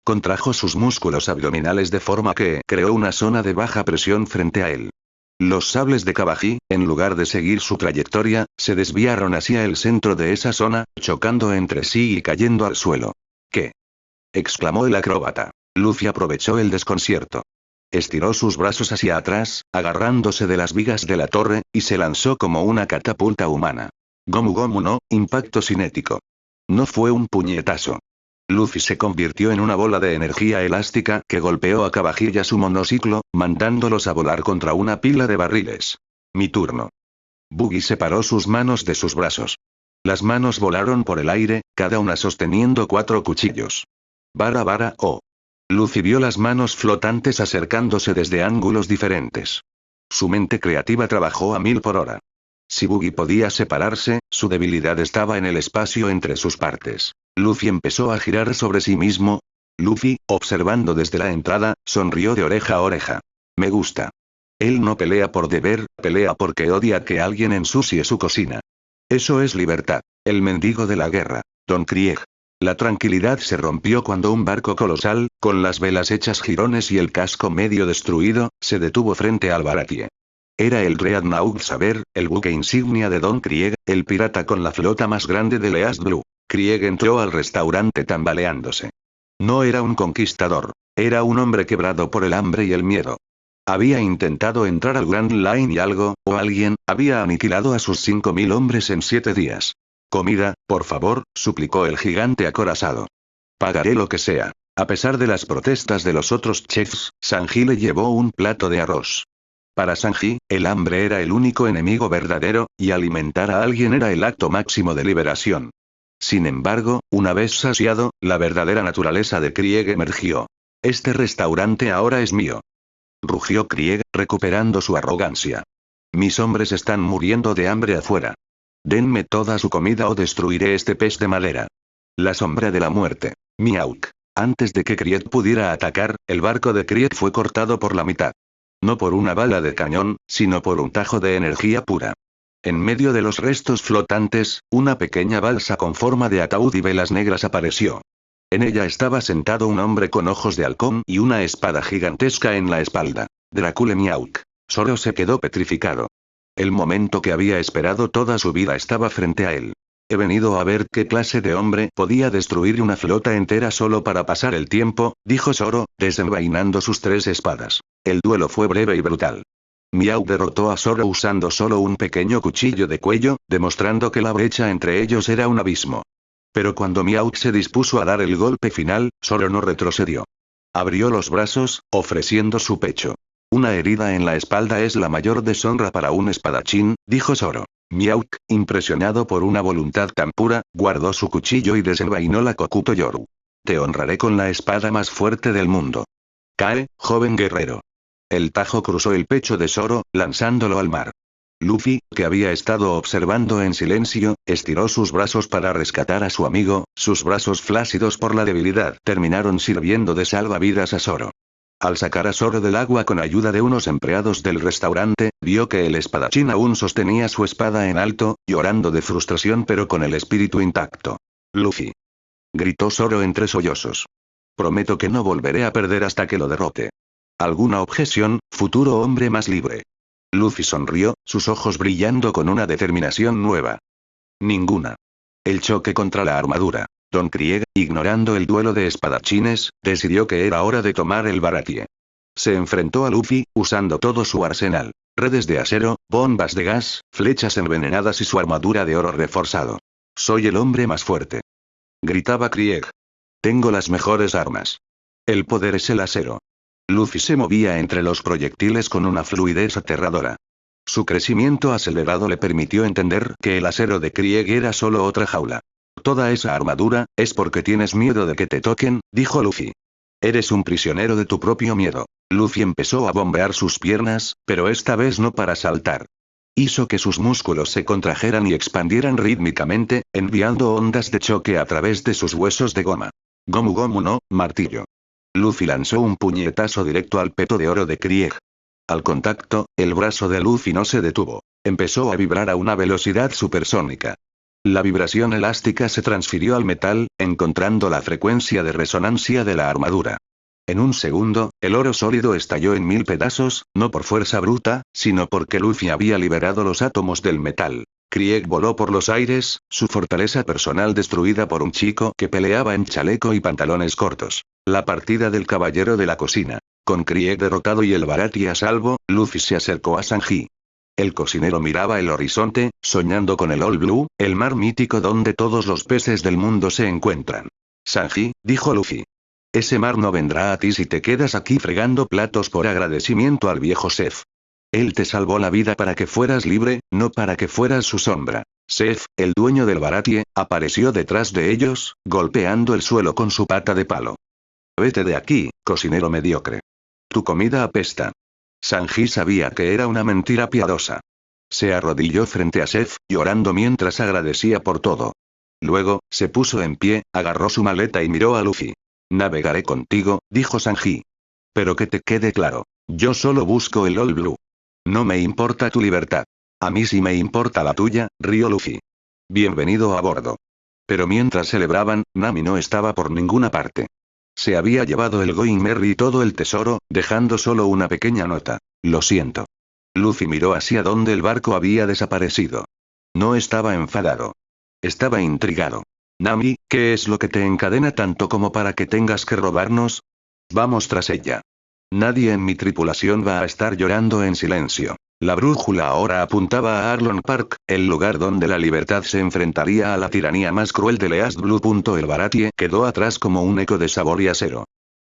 Contrajo sus músculos abdominales de forma que creó una zona de baja presión frente a él. Los sables de Kabaji, en lugar de seguir su trayectoria, se desviaron hacia el centro de esa zona, chocando entre sí y cayendo al suelo. ¿Qué? Exclamó el acróbata. Luffy aprovechó el desconcierto. Estiró sus brazos hacia atrás, agarrándose de las vigas de la torre, y se lanzó como una catapulta humana. Gomu Gomu no, impacto cinético. No fue un puñetazo. Luffy se convirtió en una bola de energía elástica que golpeó a Kabaji y a su monociclo, mandándolos a volar contra una pila de barriles. Mi turno. Buggy separó sus manos de sus brazos. Las manos volaron por el aire, cada una sosteniendo 4 cuchillos. Bara bara oh. Luffy vio las manos flotantes acercándose desde ángulos diferentes. Su mente creativa trabajó a 1000 por hora. Si Buggy podía separarse, su debilidad estaba en el espacio entre sus partes. Luffy empezó a girar sobre sí mismo. Luffy, observando desde la entrada, sonrió de oreja a oreja. Me gusta. Él no pelea por deber, pelea porque odia que alguien ensucie su cocina. Eso es libertad. El mendigo de la guerra. Don Krieg. La tranquilidad se rompió cuando un barco colosal, con las velas hechas jirones y el casco medio destruido, se detuvo frente al Baratie. Era el Dreadnought Saber, el buque insignia de Don Krieg, el pirata con la flota más grande de East Blue. Krieg entró al restaurante tambaleándose. No era un conquistador. Era un hombre quebrado por el hambre y el miedo. Había intentado entrar al Grand Line y algo, o alguien, había aniquilado a sus 5000 hombres en 7 días. Comida, por favor, suplicó el gigante acorazado. Pagaré lo que sea. A pesar de las protestas de los otros chefs, Sanji le llevó un plato de arroz. Para Sanji, el hambre era el único enemigo verdadero, y alimentar a alguien era el acto máximo de liberación. Sin embargo, una vez saciado, la verdadera naturaleza de Krieg emergió. Este restaurante ahora es mío. Rugió Krieg, recuperando su arrogancia. Mis hombres están muriendo de hambre afuera. Denme toda su comida o destruiré este pez de madera. La sombra de la muerte. Miauk. Antes de que Krieg pudiera atacar, el barco de Krieg fue cortado por la mitad. No por una bala de cañón, sino por un tajo de energía pura. En medio de los restos flotantes, una pequeña balsa con forma de ataúd y velas negras apareció. En ella estaba sentado un hombre con ojos de halcón y una espada gigantesca en la espalda. Dracule Miauk. Zoro se quedó petrificado. El momento que había esperado toda su vida estaba frente a él. He venido a ver qué clase de hombre podía destruir una flota entera solo para pasar el tiempo, dijo Zoro, desenvainando sus 3 espadas. El duelo fue breve y brutal. Miau derrotó a Zoro usando solo un pequeño cuchillo de cuello, demostrando que la brecha entre ellos era un abismo. Pero cuando Miau se dispuso a dar el golpe final, Zoro no retrocedió. Abrió los brazos, ofreciendo su pecho. Una herida en la espalda es la mayor deshonra para un espadachín, dijo Zoro. Miauk, impresionado por una voluntad tan pura, guardó su cuchillo y desenvainó la Kokuto Yoru. Te honraré con la espada más fuerte del mundo. Cae, joven guerrero. El tajo cruzó el pecho de Zoro, lanzándolo al mar. Luffy, que había estado observando en silencio, estiró sus brazos para rescatar a su amigo, sus brazos flácidos por la debilidad terminaron sirviendo de salvavidas a Zoro. Al sacar a Zoro del agua con ayuda de unos empleados del restaurante, vio que el espadachín aún sostenía su espada en alto, llorando de frustración pero con el espíritu intacto. Luffy. Gritó Zoro entre sollozos. Prometo que no volveré a perder hasta que lo derrote. ¿Alguna objeción, futuro hombre más libre? Luffy sonrió, sus ojos brillando con una determinación nueva. Ninguna. El choque contra la armadura. Don Krieg, ignorando el duelo de espadachines, decidió que era hora de tomar el Baratie. Se enfrentó a Luffy, usando todo su arsenal. Redes de acero, bombas de gas, flechas envenenadas y su armadura de oro reforzado. Soy el hombre más fuerte. Gritaba Krieg. Tengo las mejores armas. El poder es el acero. Luffy se movía entre los proyectiles con una fluidez aterradora. Su crecimiento acelerado le permitió entender que el acero de Krieg era solo otra jaula. Toda esa armadura, es porque tienes miedo de que te toquen, dijo Luffy. Eres un prisionero de tu propio miedo. Luffy empezó a bombear sus piernas, pero esta vez no para saltar. Hizo que sus músculos se contrajeran y expandieran rítmicamente, enviando ondas de choque a través de sus huesos de goma. Gomu Gomu no, martillo. Luffy lanzó un puñetazo directo al peto de oro de Krieg. Al contacto, el brazo de Luffy no se detuvo. Empezó a vibrar a una velocidad supersónica. La vibración elástica se transfirió al metal, encontrando la frecuencia de resonancia de la armadura. En un segundo, el oro sólido estalló en 1000 pedazos, no por fuerza bruta, sino porque Luffy había liberado los átomos del metal. Krieg voló por los aires, su fortaleza personal destruida por un chico que peleaba en chaleco y pantalones cortos. La partida del caballero de la cocina. Con Krieg derrotado y el Baratie a salvo, Luffy se acercó a Sanji. El cocinero miraba el horizonte, soñando con el All Blue, el mar mítico donde todos los peces del mundo se encuentran. Sanji, dijo Luffy. Ese mar no vendrá a ti si te quedas aquí fregando platos por agradecimiento al viejo Seth. Él te salvó la vida para que fueras libre, no para que fueras su sombra. Seth, el dueño del Baratie, apareció detrás de ellos, golpeando el suelo con su pata de palo. Vete de aquí, cocinero mediocre. Tu comida apesta. Sanji sabía que era una mentira piadosa. Se arrodilló frente a Seth, llorando mientras agradecía por todo. Luego, se puso en pie, agarró su maleta y miró a Luffy. Navegaré contigo, dijo Sanji. Pero que te quede claro. Yo solo busco el All Blue. No me importa tu libertad. A mí sí me importa la tuya, rió Luffy. Bienvenido a bordo. Pero mientras celebraban, Nami no estaba por ninguna parte. Se había llevado el Going Merry y todo el tesoro, dejando solo una pequeña nota. Lo siento. Luffy miró hacia donde el barco había desaparecido. No estaba enfadado. Estaba intrigado. Nami, ¿qué es lo que te encadena tanto como para que tengas que robarnos? Vamos tras ella. Nadie en mi tripulación va a estar llorando en silencio. La brújula ahora apuntaba a Arlong Park, el lugar donde la libertad se enfrentaría a la tiranía más cruel de East Blue. El Baratie quedó atrás como un eco de sabor y acero.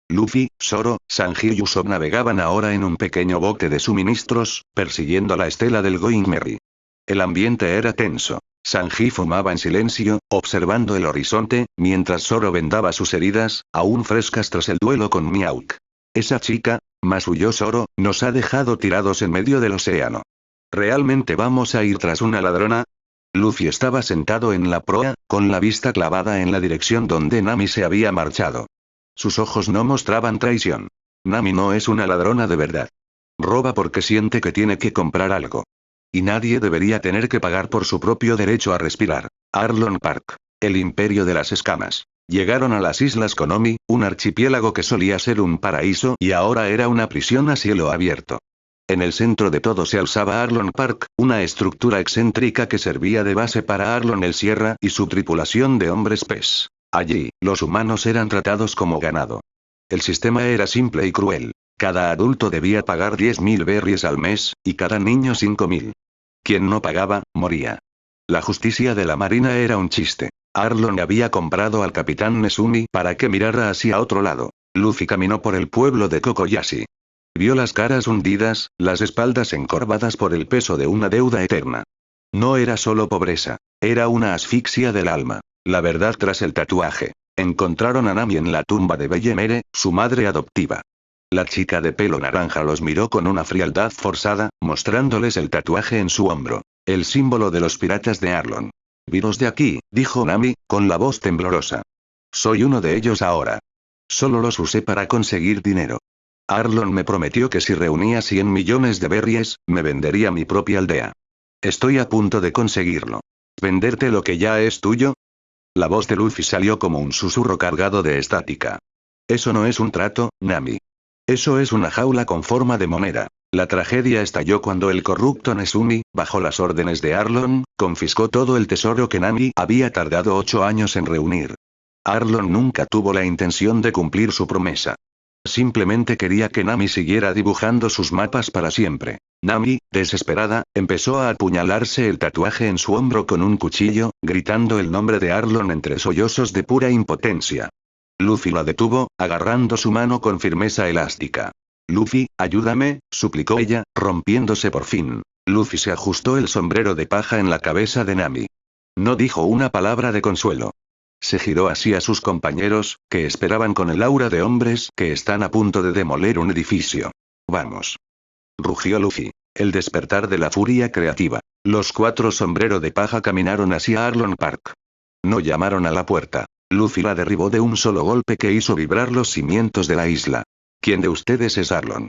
Luffy, Zoro, Sanji y Usopp navegaban ahora en un pequeño bote de suministros, persiguiendo la estela del Going Merry. El ambiente era tenso. Sanji fumaba en silencio, observando el horizonte, mientras Zoro vendaba sus heridas, aún frescas tras el duelo con Mihawk. Esa chica, masculló Zoro, nos ha dejado tirados en medio del océano. ¿Realmente vamos a ir tras una ladrona? Luffy estaba sentado en la proa, con la vista clavada en la dirección donde Nami se había marchado. Sus ojos no mostraban traición. Nami no es una ladrona de verdad. Roba porque siente que tiene que comprar algo. Y nadie debería tener que pagar por su propio derecho a respirar. Arlong Park. El imperio de las escamas. Llegaron a las Islas Konomi, un archipiélago que solía ser un paraíso y ahora era una prisión a cielo abierto. En el centro de todo se alzaba Arlong Park, una estructura excéntrica que servía de base para Arlong el Sierra y su tripulación de hombres pez. Allí, los humanos eran tratados como ganado. El sistema era simple y cruel. Cada adulto debía pagar 10.000 berries al mes, y cada niño 5.000. Quien no pagaba, moría. La justicia de la marina era un chiste. Arlong había comprado al capitán Nezumi para que mirara hacia otro lado. Luffy caminó por el pueblo de Kokoyashi. Vio las caras hundidas, las espaldas encorvadas por el peso de una deuda eterna. No era solo pobreza, era una asfixia del alma. La verdad tras el tatuaje. Encontraron a Nami en la tumba de Bellemere, su madre adoptiva. La chica de pelo naranja los miró con una frialdad forzada, mostrándoles el tatuaje en su hombro. El símbolo de los piratas de Arlong. «Viros de aquí», dijo Nami, con la voz temblorosa. «Soy uno de ellos ahora. Solo los usé para conseguir dinero. Arlong me prometió que si reunía 100 millones de berries, me vendería mi propia aldea. Estoy a punto de conseguirlo. ¿Venderte lo que ya es tuyo?» La voz de Luffy salió como un susurro cargado de estática. «Eso no es un trato, Nami. Eso es una jaula con forma de moneda». La tragedia estalló cuando el corrupto Nezumi, bajo las órdenes de Arlong, confiscó todo el tesoro que Nami había tardado 8 años en reunir. Arlong nunca tuvo la intención de cumplir su promesa. Simplemente quería que Nami siguiera dibujando sus mapas para siempre. Nami, desesperada, empezó a apuñalarse el tatuaje en su hombro con un cuchillo, gritando el nombre de Arlong entre sollozos de pura impotencia. Luffy la detuvo, agarrando su mano con firmeza elástica. «Luffy, ayúdame», suplicó ella, rompiéndose por fin. Luffy se ajustó el sombrero de paja en la cabeza de Nami. No dijo una palabra de consuelo. Se giró hacia sus compañeros, que esperaban con el aura de hombres que están a punto de demoler un edificio. «Vamos», rugió Luffy. El despertar de la furia creativa. Los 4 sombrero de paja caminaron hacia Arlong Park. No llamaron a la puerta. Luffy la derribó de un solo golpe que hizo vibrar los cimientos de la isla. «¿Quién de ustedes es Arlong?»,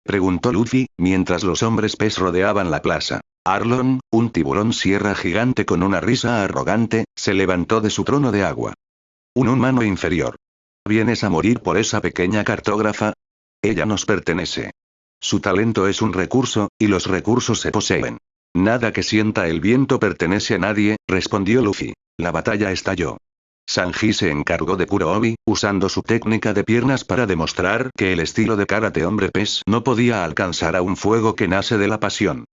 preguntó Luffy, mientras los hombres pez rodeaban la plaza. Arlong, un tiburón sierra gigante con una risa arrogante, se levantó de su trono de agua. Un humano inferior. ¿Vienes a morir por esa pequeña cartógrafa? Ella nos pertenece. Su talento es un recurso, y los recursos se poseen. Nada que sienta el viento pertenece a nadie, respondió Luffy. La batalla estalló. Sanji se encargó de Kurobi, usando su técnica de piernas para demostrar que el estilo de karate hombre pez no podía alcanzar a un fuego que nace de la pasión.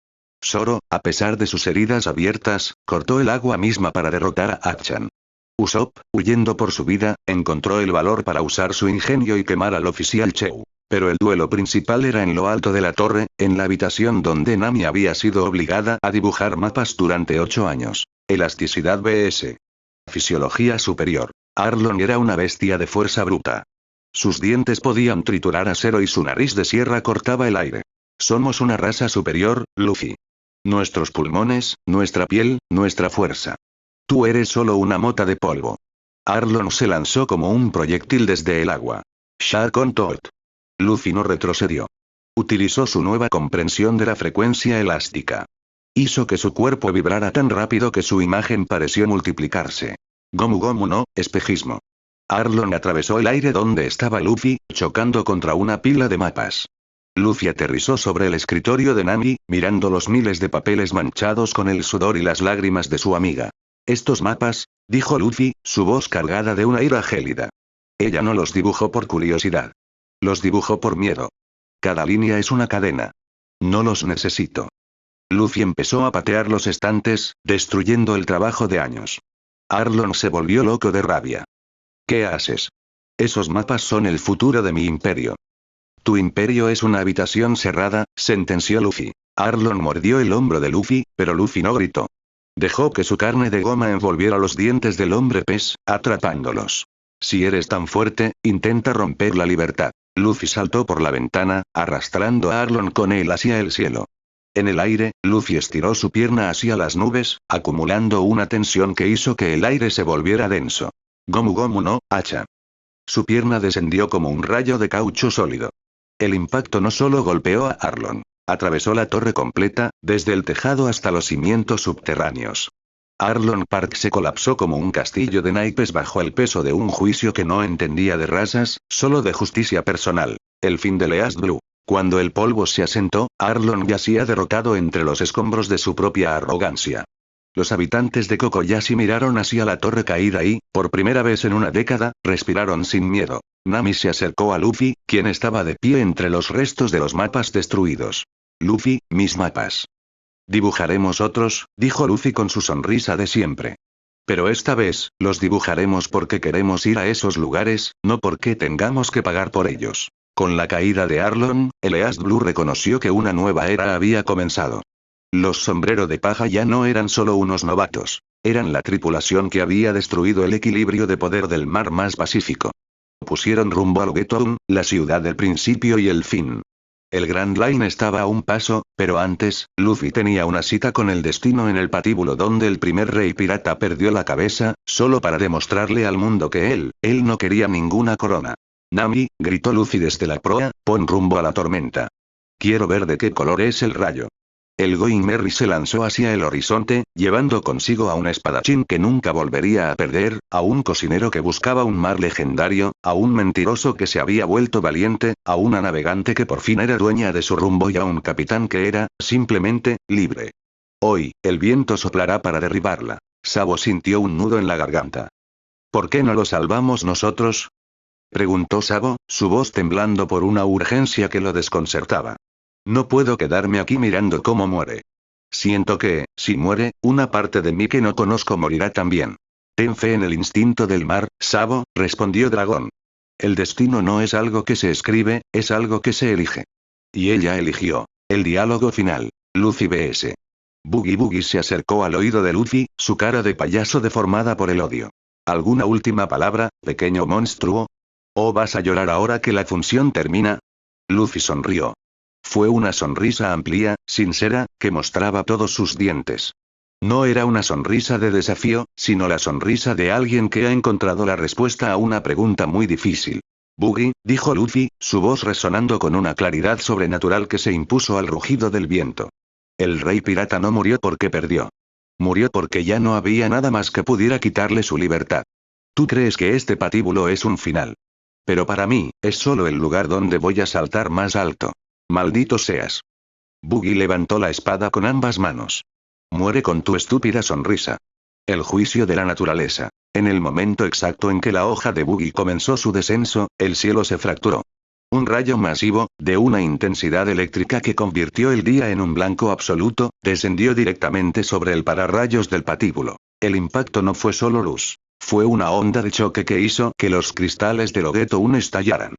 Zoro, a pesar de sus heridas abiertas, cortó el agua misma para derrotar a Achan. Usopp, huyendo por su vida, encontró el valor para usar su ingenio y quemar al oficial Cheu. Pero el duelo principal era en lo alto de la torre, en la habitación donde Nami había sido obligada a dibujar mapas durante 8 años. Elasticidad vs. Fisiología superior. Arlong era una bestia de fuerza bruta. Sus dientes podían triturar acero y su nariz de sierra cortaba el aire. Somos una raza superior, Luffy. Nuestros pulmones, nuestra piel, nuestra fuerza. Tú eres solo una mota de polvo. Arlong se lanzó como un proyectil desde el agua. Sharkon Tot. Luffy no retrocedió. Utilizó su nueva comprensión de la frecuencia elástica. Hizo que su cuerpo vibrara tan rápido que su imagen pareció multiplicarse. Gomu Gomu no, espejismo. Arlong atravesó el aire donde estaba Luffy, chocando contra una pila de mapas. Luffy aterrizó sobre el escritorio de Nami, mirando los miles de papeles manchados con el sudor y las lágrimas de su amiga. Estos mapas, dijo Luffy, su voz cargada de una ira gélida. Ella no los dibujó por curiosidad. Los dibujó por miedo. Cada línea es una cadena. No los necesito. Luffy empezó a patear los estantes, destruyendo el trabajo de años. Arlong se volvió loco de rabia. ¿Qué haces? Esos mapas son el futuro de mi imperio. Tu imperio es una habitación cerrada, sentenció Luffy. Arlong mordió el hombro de Luffy, pero Luffy no gritó. Dejó que su carne de goma envolviera los dientes del hombre pez, atrapándolos. Si eres tan fuerte, intenta romper la libertad. Luffy saltó por la ventana, arrastrando a Arlong con él hacia el cielo. En el aire, Luffy estiró su pierna hacia las nubes, acumulando una tensión que hizo que el aire se volviera denso. Gomu Gomu no, hacha. Su pierna descendió como un rayo de caucho sólido. El impacto no solo golpeó a Arlong. Atravesó la torre completa, desde el tejado hasta los cimientos subterráneos. Arlong Park se colapsó como un castillo de naipes bajo el peso de un juicio que no entendía de razas, solo de justicia personal. El fin de East Blue. Cuando el polvo se asentó, Arlong yacía derrotado entre los escombros de su propia arrogancia. Los habitantes de Kokoyashi miraron hacia la torre caída y, por primera vez en una década, respiraron sin miedo. Nami se acercó a Luffy, quien estaba de pie entre los restos de los mapas destruidos. Luffy, mis mapas. Dibujaremos otros, dijo Luffy con su sonrisa de siempre. Pero esta vez, los dibujaremos porque queremos ir a esos lugares, no porque tengamos que pagar por ellos. Con la caída de Arlong, el East Blue reconoció que una nueva era había comenzado. Los sombrero de paja ya no eran solo unos novatos. Eran la tripulación que había destruido el equilibrio de poder del mar más pacífico. Pusieron rumbo al Ghetto, la ciudad del principio y el fin. El Grand Line estaba a un paso, pero antes, Luffy tenía una cita con el destino en el patíbulo donde el primer rey pirata perdió la cabeza, solo para demostrarle al mundo que él no quería ninguna corona. Nami, gritó Luffy desde la proa, pon rumbo a la tormenta. Quiero ver de qué color es el rayo. El Going Merry se lanzó hacia el horizonte, llevando consigo a un espadachín que nunca volvería a perder, a un cocinero que buscaba un mar legendario, a un mentiroso que se había vuelto valiente, a una navegante que por fin era dueña de su rumbo y a un capitán que era, simplemente, libre. Hoy, el viento soplará para derribarla. Sabo sintió un nudo en la garganta. ¿Por qué no lo salvamos nosotros? Preguntó Sabo, su voz temblando por una urgencia que lo desconcertaba. No puedo quedarme aquí mirando cómo muere. Siento que, si muere, una parte de mí que no conozco morirá también. Ten fe en el instinto del mar, Sabo, respondió Dragón. El destino no es algo que se escribe, es algo que se elige. Y ella eligió. El diálogo final. Luffy vs. Boogie Boogie se acercó al oído de Luffy, su cara de payaso deformada por el odio. ¿Alguna última palabra, pequeño monstruo? ¿O vas a llorar ahora que la función termina? Luffy sonrió. Fue una sonrisa amplia, sincera, que mostraba todos sus dientes. No era una sonrisa de desafío, sino la sonrisa de alguien que ha encontrado la respuesta a una pregunta muy difícil. Boogie, dijo Luffy, su voz resonando con una claridad sobrenatural que se impuso al rugido del viento. El rey pirata no murió porque perdió. Murió porque ya no había nada más que pudiera quitarle su libertad. Tú crees que este patíbulo es un final. Pero para mí, es solo el lugar donde voy a saltar más alto. Maldito seas. Buggy levantó la espada con ambas manos. Muere con tu estúpida sonrisa. El juicio de la naturaleza. En el momento exacto en que la hoja de Buggy comenzó su descenso, el cielo se fracturó. Un rayo masivo, de una intensidad eléctrica que convirtió el día en un blanco absoluto, descendió directamente sobre el pararrayos del patíbulo. El impacto no fue solo luz. Fue una onda de choque que hizo que los cristales del Logueto 1 estallaran.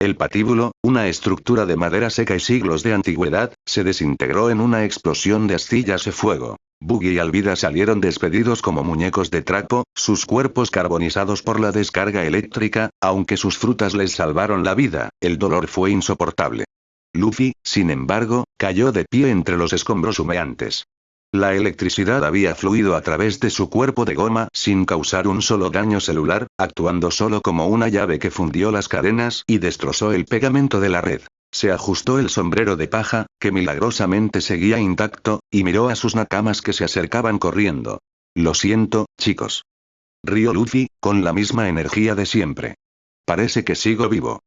El patíbulo, una estructura de madera seca y siglos de antigüedad, se desintegró en una explosión de astillas de fuego. Buggy y Alvida salieron despedidos como muñecos de trapo, sus cuerpos carbonizados por la descarga eléctrica, aunque sus frutas les salvaron la vida, el dolor fue insoportable. Luffy, sin embargo, cayó de pie entre los escombros humeantes. La electricidad había fluido a través de su cuerpo de goma sin causar un solo daño celular, actuando solo como una llave que fundió las cadenas y destrozó el pegamento de la red. Se ajustó el sombrero de paja, que milagrosamente seguía intacto, y miró a sus nakamas que se acercaban corriendo. Lo siento, chicos. Rió Luffy, con la misma energía de siempre. Parece que sigo vivo.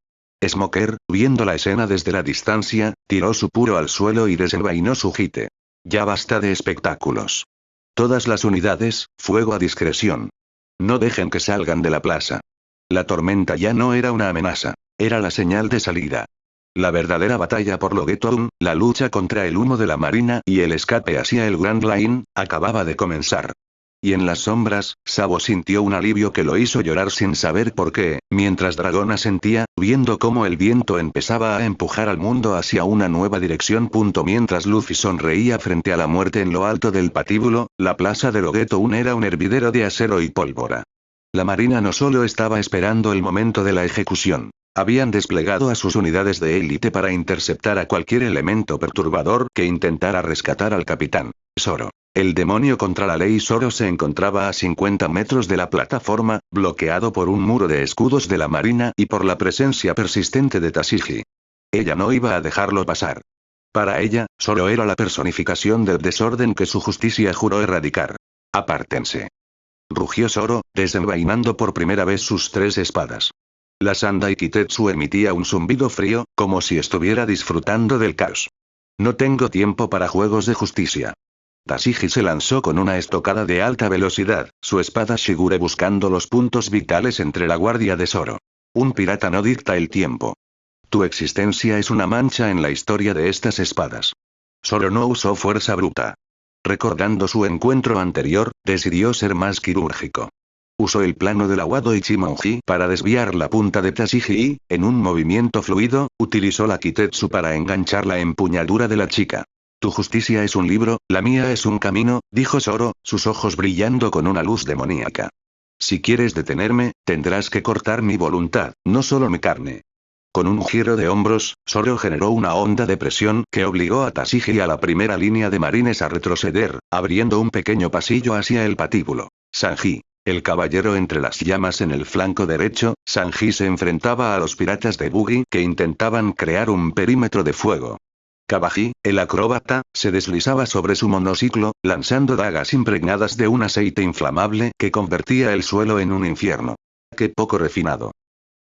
Smoker, viendo la escena desde la distancia, tiró su puro al suelo y desenvainó su jite. Ya basta de espectáculos. Todas las unidades, fuego a discreción. No dejen que salgan de la plaza. La tormenta ya no era una amenaza, era la señal de salida. La verdadera batalla por Logueto 1, la lucha contra el humo de la marina y el escape hacia el Grand Line, acababa de comenzar. Y en las sombras, Sabo sintió un alivio que lo hizo llorar sin saber por qué, mientras Dragón asentía, viendo cómo el viento empezaba a empujar al mundo hacia una nueva dirección. Mientras Luffy sonreía frente a la muerte en lo alto del patíbulo, la plaza de Logueto 1 era un hervidero de acero y pólvora. La marina no solo estaba esperando el momento de la ejecución. Habían desplegado a sus unidades de élite para interceptar a cualquier elemento perturbador que intentara rescatar al capitán Zoro. El demonio contra la ley Zoro se encontraba a 50 metros de la plataforma, bloqueado por un muro de escudos de la marina y por la presencia persistente de Tashigi. Ella no iba a dejarlo pasar. Para ella, Zoro era la personificación del desorden que su justicia juró erradicar. Apártense. Rugió Zoro, desenvainando por primera vez sus 3 espadas. La Sandai Kitetsu emitía un zumbido frío, como si estuviera disfrutando del caos. No tengo tiempo para juegos de justicia. Tashigi se lanzó con una estocada de alta velocidad, su espada Shigure buscando los puntos vitales entre la guardia de Zoro. Un pirata no dicta el tiempo. Tu existencia es una mancha en la historia de estas espadas. Zoro no usó fuerza bruta. Recordando su encuentro anterior, decidió ser más quirúrgico. Usó el plano del aguado Ichimonji para desviar la punta de Tashigi y, en un movimiento fluido, utilizó la Kitetsu para enganchar la empuñadura de la chica. Tu justicia es un libro, la mía es un camino, dijo Zoro, sus ojos brillando con una luz demoníaca. Si quieres detenerme, tendrás que cortar mi voluntad, no solo mi carne. Con un giro de hombros, Zoro generó una onda de presión que obligó a Tashigi y a la primera línea de marines a retroceder, abriendo un pequeño pasillo hacia el patíbulo. Sanji. El caballero entre las llamas en el flanco derecho, Sanji se enfrentaba a los piratas de Buggy que intentaban crear un perímetro de fuego. Kabaji, el acróbata, se deslizaba sobre su monociclo, lanzando dagas impregnadas de un aceite inflamable que convertía el suelo en un infierno. ¡Qué poco refinado!,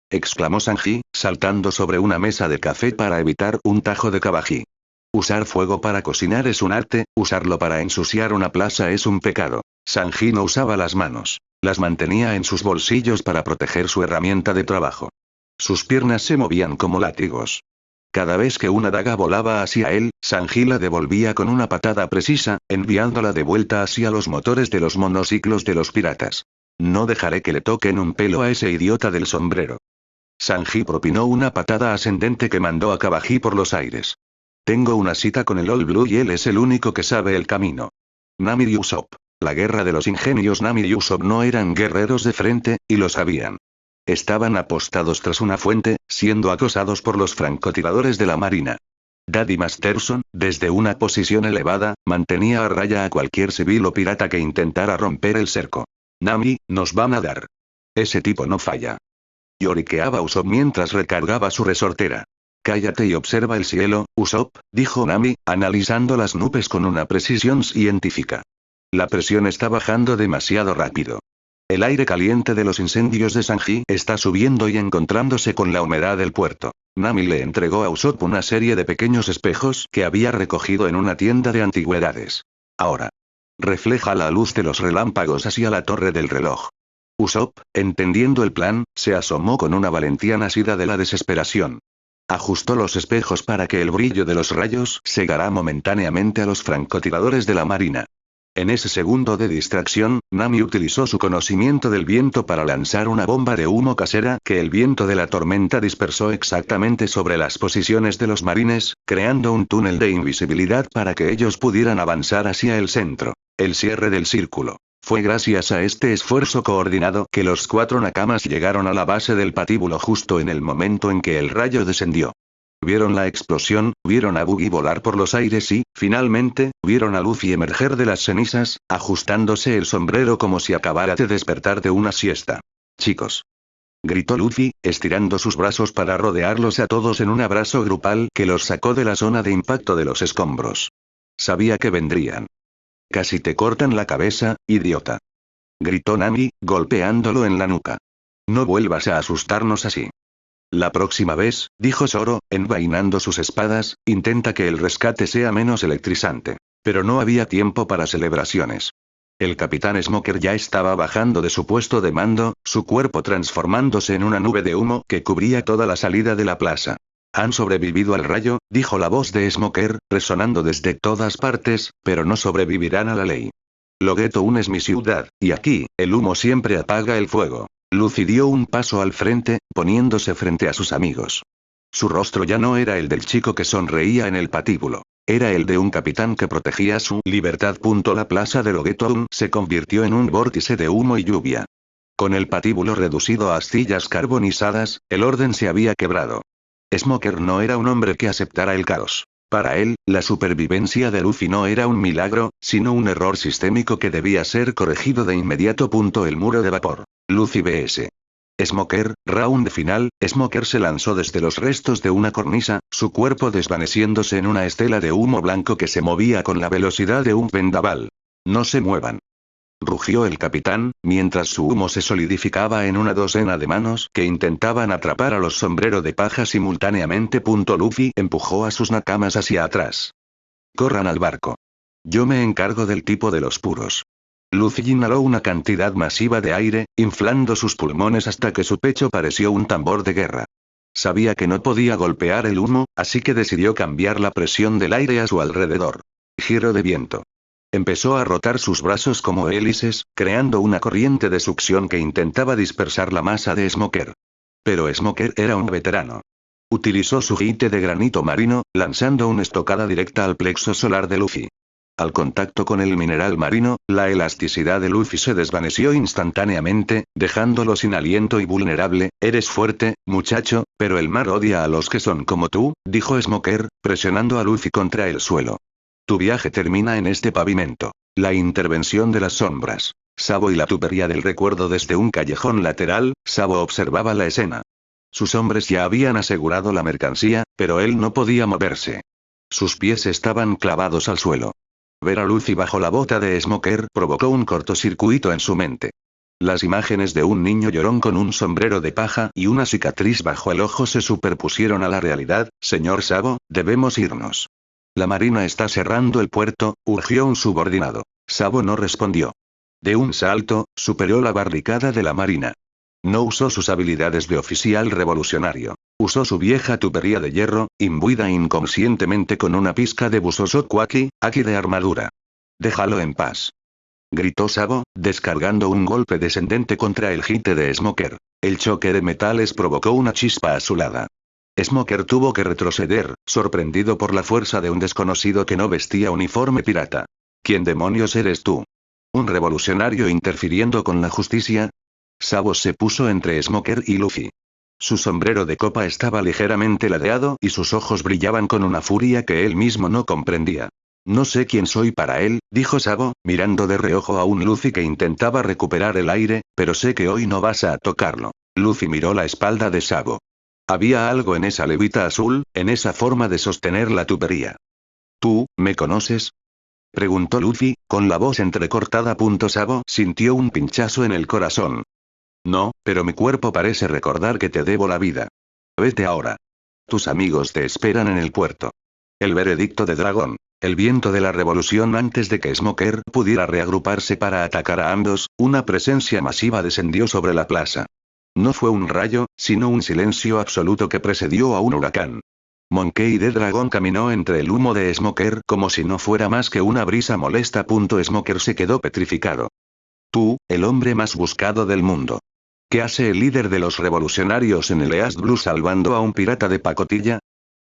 exclamó Sanji, saltando sobre una mesa de café para evitar un tajo de Kabaji. Usar fuego para cocinar es un arte, usarlo para ensuciar una plaza es un pecado. Sanji no usaba las manos. Las mantenía en sus bolsillos para proteger su herramienta de trabajo. Sus piernas se movían como látigos. Cada vez que una daga volaba hacia él, Sanji la devolvía con una patada precisa, enviándola de vuelta hacia los motores de los monociclos de los piratas. No dejaré que le toquen un pelo a ese idiota del sombrero. Sanji propinó una patada ascendente que mandó a Kabaji por los aires. Tengo una cita con el All Blue y él es el único que sabe el camino. Nami y Usopp. La guerra de los ingenios. Nami y Usopp no eran guerreros de frente, y lo sabían. Estaban apostados tras una fuente, siendo acosados por los francotiradores de la marina. Daddy Masterson, desde una posición elevada, mantenía a raya a cualquier civil o pirata que intentara romper el cerco. Nami, nos van a dar. Ese tipo no falla. Lloriqueaba Usopp mientras recargaba su resortera. Cállate y observa el cielo, Usopp, dijo Nami, analizando las nubes con una precisión científica. La presión está bajando demasiado rápido. El aire caliente de los incendios de Sanji está subiendo y encontrándose con la humedad del puerto. Nami le entregó a Usopp una serie de pequeños espejos que había recogido en una tienda de antigüedades. Ahora. Refleja la luz de los relámpagos hacia la torre del reloj. Usopp, entendiendo el plan, se asomó con una valentía nacida de la desesperación. Ajustó los espejos para que el brillo de los rayos cegara momentáneamente a los francotiradores de la marina. En ese segundo de distracción, Nami utilizó su conocimiento del viento para lanzar una bomba de humo casera que el viento de la tormenta dispersó exactamente sobre las posiciones de los marines, creando un túnel de invisibilidad para que ellos pudieran avanzar hacia el centro. El cierre del círculo. Fue gracias a este esfuerzo coordinado que los 4 nakamas llegaron a la base del patíbulo justo en el momento en que el rayo descendió. Vieron la explosión, vieron a Buggy volar por los aires y, finalmente, vieron a Luffy emerger de las cenizas, ajustándose el sombrero como si acabara de despertar de una siesta. «Chicos», gritó Luffy, estirando sus brazos para rodearlos a todos en un abrazo grupal que los sacó de la zona de impacto de los escombros. Sabía que vendrían. «Casi te cortan la cabeza, idiota», gritó Nami, golpeándolo en la nuca. «No vuelvas a asustarnos así. La próxima vez», dijo Zoro, envainando sus espadas, «intenta que el rescate sea menos electrizante». Pero no había tiempo para celebraciones. El capitán Smoker ya estaba bajando de su puesto de mando, su cuerpo transformándose en una nube de humo que cubría toda la salida de la plaza. «Han sobrevivido al rayo», dijo la voz de Smoker, resonando desde todas partes, «pero no sobrevivirán a la ley. Loguetown es mi ciudad, y aquí, el humo siempre apaga el fuego». Luffy dio un paso al frente, poniéndose frente a sus amigos. Su rostro ya no era el del chico que sonreía en el patíbulo. Era el de un capitán que protegía su libertad. La plaza de Loguetown se convirtió en un vórtice de humo y lluvia. Con el patíbulo reducido a astillas carbonizadas, el orden se había quebrado. Smoker no era un hombre que aceptara el caos. Para él, la supervivencia de Luffy no era un milagro, sino un error sistémico que debía ser corregido de inmediato. El muro de vapor. Luffy vs. Smoker, round final. Smoker se lanzó desde los restos de una cornisa, su cuerpo desvaneciéndose en una estela de humo blanco que se movía con la velocidad de un vendaval. «No se muevan», rugió el capitán, mientras su humo se solidificaba en una docena de manos que intentaban atrapar a los sombrero de paja simultáneamente. Luffy empujó a sus nakamas hacia atrás. «Corran al barco. Yo me encargo del tipo de los puros». Luffy inhaló una cantidad masiva de aire, inflando sus pulmones hasta que su pecho pareció un tambor de guerra. Sabía que no podía golpear el humo, así que decidió cambiar la presión del aire a su alrededor. Giro de viento. Empezó a rotar sus brazos como hélices, creando una corriente de succión que intentaba dispersar la masa de Smoker. Pero Smoker era un veterano. Utilizó su jite de granito marino, lanzando una estocada directa al plexo solar de Luffy. Al contacto con el mineral marino, la elasticidad de Luffy se desvaneció instantáneamente, dejándolo sin aliento y vulnerable. «Eres fuerte, muchacho, pero el mar odia a los que son como tú», dijo Smoker, presionando a Luffy contra el suelo. «Tu viaje termina en este pavimento». La intervención de las sombras. Sabo y la tubería del recuerdo desde un callejón lateral. Sabo observaba la escena. Sus hombres ya habían asegurado la mercancía, pero él no podía moverse. Sus pies estaban clavados al suelo. Ver a Luffy bajo la bota de Smoker provocó un cortocircuito en su mente. Las imágenes de un niño llorón con un sombrero de paja y una cicatriz bajo el ojo se superpusieron a la realidad. «Señor Sabo, debemos irnos». «La marina está cerrando el puerto», urgió un subordinado. Sabo no respondió. De un salto, superó la barricada de la marina. No usó sus habilidades de oficial revolucionario. Usó su vieja tubería de hierro, imbuida inconscientemente con una pizca de Busosoku Aki de armadura. «Déjalo en paz», gritó Sabo, descargando un golpe descendente contra el jite de Smoker. El choque de metales provocó una chispa azulada. Smoker tuvo que retroceder, sorprendido por la fuerza de un desconocido que no vestía uniforme pirata. «¿Quién demonios eres tú? ¿Un revolucionario interfiriendo con la justicia?» Sabo se puso entre Smoker y Luffy. Su sombrero de copa estaba ligeramente ladeado y sus ojos brillaban con una furia que él mismo no comprendía. «No sé quién soy para él», dijo Sabo, mirando de reojo a un Luffy que intentaba recuperar el aire, «pero sé que hoy no vas a tocarlo». Luffy miró la espalda de Sabo. Había algo en esa levita azul, en esa forma de sostener la tubería. ¿Tú, me conoces? Preguntó Luffy, con la voz entrecortada. Sabo sintió un pinchazo en el corazón. No, pero mi cuerpo parece recordar que te debo la vida. Vete ahora. Tus amigos te esperan en el puerto. El veredicto de Dragón. El viento de la revolución. Antes de que Smoker pudiera reagruparse para atacar a ambos, una presencia masiva descendió sobre la plaza. No fue un rayo, sino un silencio absoluto que precedió a un huracán. Monkey D. Dragon caminó entre el humo de Smoker como si no fuera más que una brisa molesta. Smoker se quedó petrificado. Tú, el hombre más buscado del mundo. ¿Qué hace el líder de los revolucionarios en el East Blue salvando a un pirata de pacotilla?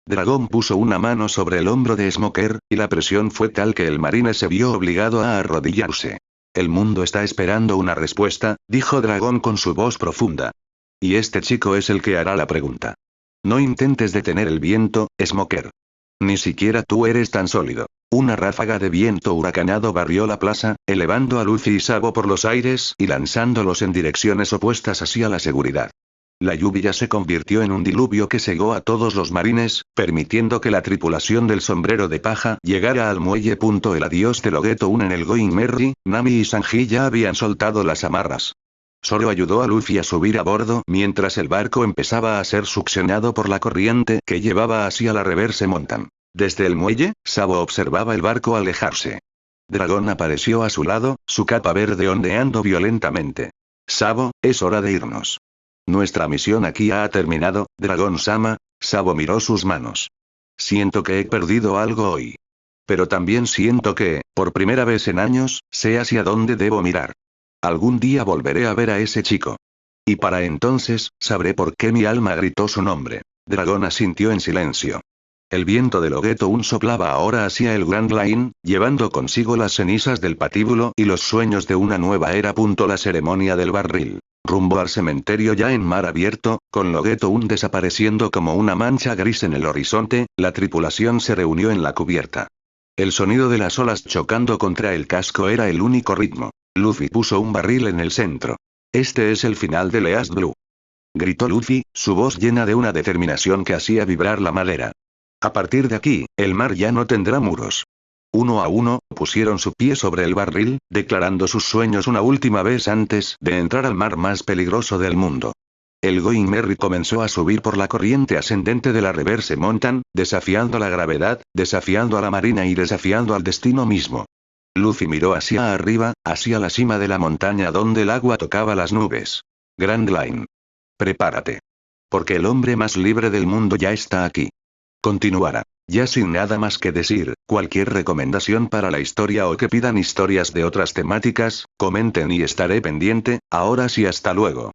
Dragón puso una mano sobre el hombro de Smoker, y la presión fue tal que el marine se vio obligado a arrodillarse. El mundo está esperando una respuesta, dijo Dragón con su voz profunda. Y este chico es el que hará la pregunta. No intentes detener el viento, Smoker. Ni siquiera tú eres tan sólido. Una ráfaga de viento huracanado barrió la plaza, elevando a Luffy y Sabo por los aires y lanzándolos en direcciones opuestas hacia la seguridad. La lluvia se convirtió en un diluvio que cegó a todos los marines, permitiendo que la tripulación del sombrero de paja llegara al muelle. El adiós de Logeto One en el Going Merry, Nami y Sanji ya habían soltado las amarras. Zoro ayudó a Luffy a subir a bordo mientras el barco empezaba a ser succionado por la corriente que llevaba hacia la Reverse Mountain. Desde el muelle, Sabo observaba el barco alejarse. Dragón apareció a su lado, su capa verde ondeando violentamente. Sabo, es hora de irnos. Nuestra misión aquí ha terminado, Dragón-sama. Sabo miró sus manos. Siento que he perdido algo hoy. Pero también siento que, por primera vez en años, sé hacia dónde debo mirar. Algún día volveré a ver a ese chico. Y para entonces, sabré por qué mi alma gritó su nombre. Dragón asintió en silencio. El viento de Logeto One soplaba ahora hacia el Grand Line, llevando consigo las cenizas del patíbulo y los sueños de una nueva era. La ceremonia del barril. Rumbo al cementerio ya en mar abierto, con Logeto One desapareciendo como una mancha gris en el horizonte, la tripulación se reunió en la cubierta. El sonido de las olas chocando contra el casco era el único ritmo. Luffy puso un barril en el centro. Este es el final de East Blue. Gritó Luffy, su voz llena de una determinación que hacía vibrar la madera. A partir de aquí, el mar ya no tendrá muros. Uno a uno, pusieron su pie sobre el barril, declarando sus sueños una última vez antes de entrar al mar más peligroso del mundo. El Going Merry comenzó a subir por la corriente ascendente de la Reverse Mountain, desafiando la gravedad, desafiando a la marina y desafiando al destino mismo. Luffy miró hacia arriba, hacia la cima de la montaña donde el agua tocaba las nubes. Grand Line. Prepárate. Porque el hombre más libre del mundo ya está aquí. Continuará. Ya sin nada más que decir, cualquier recomendación para la historia o que pidan historias de otras temáticas, comenten y estaré pendiente. Ahora sí, hasta luego.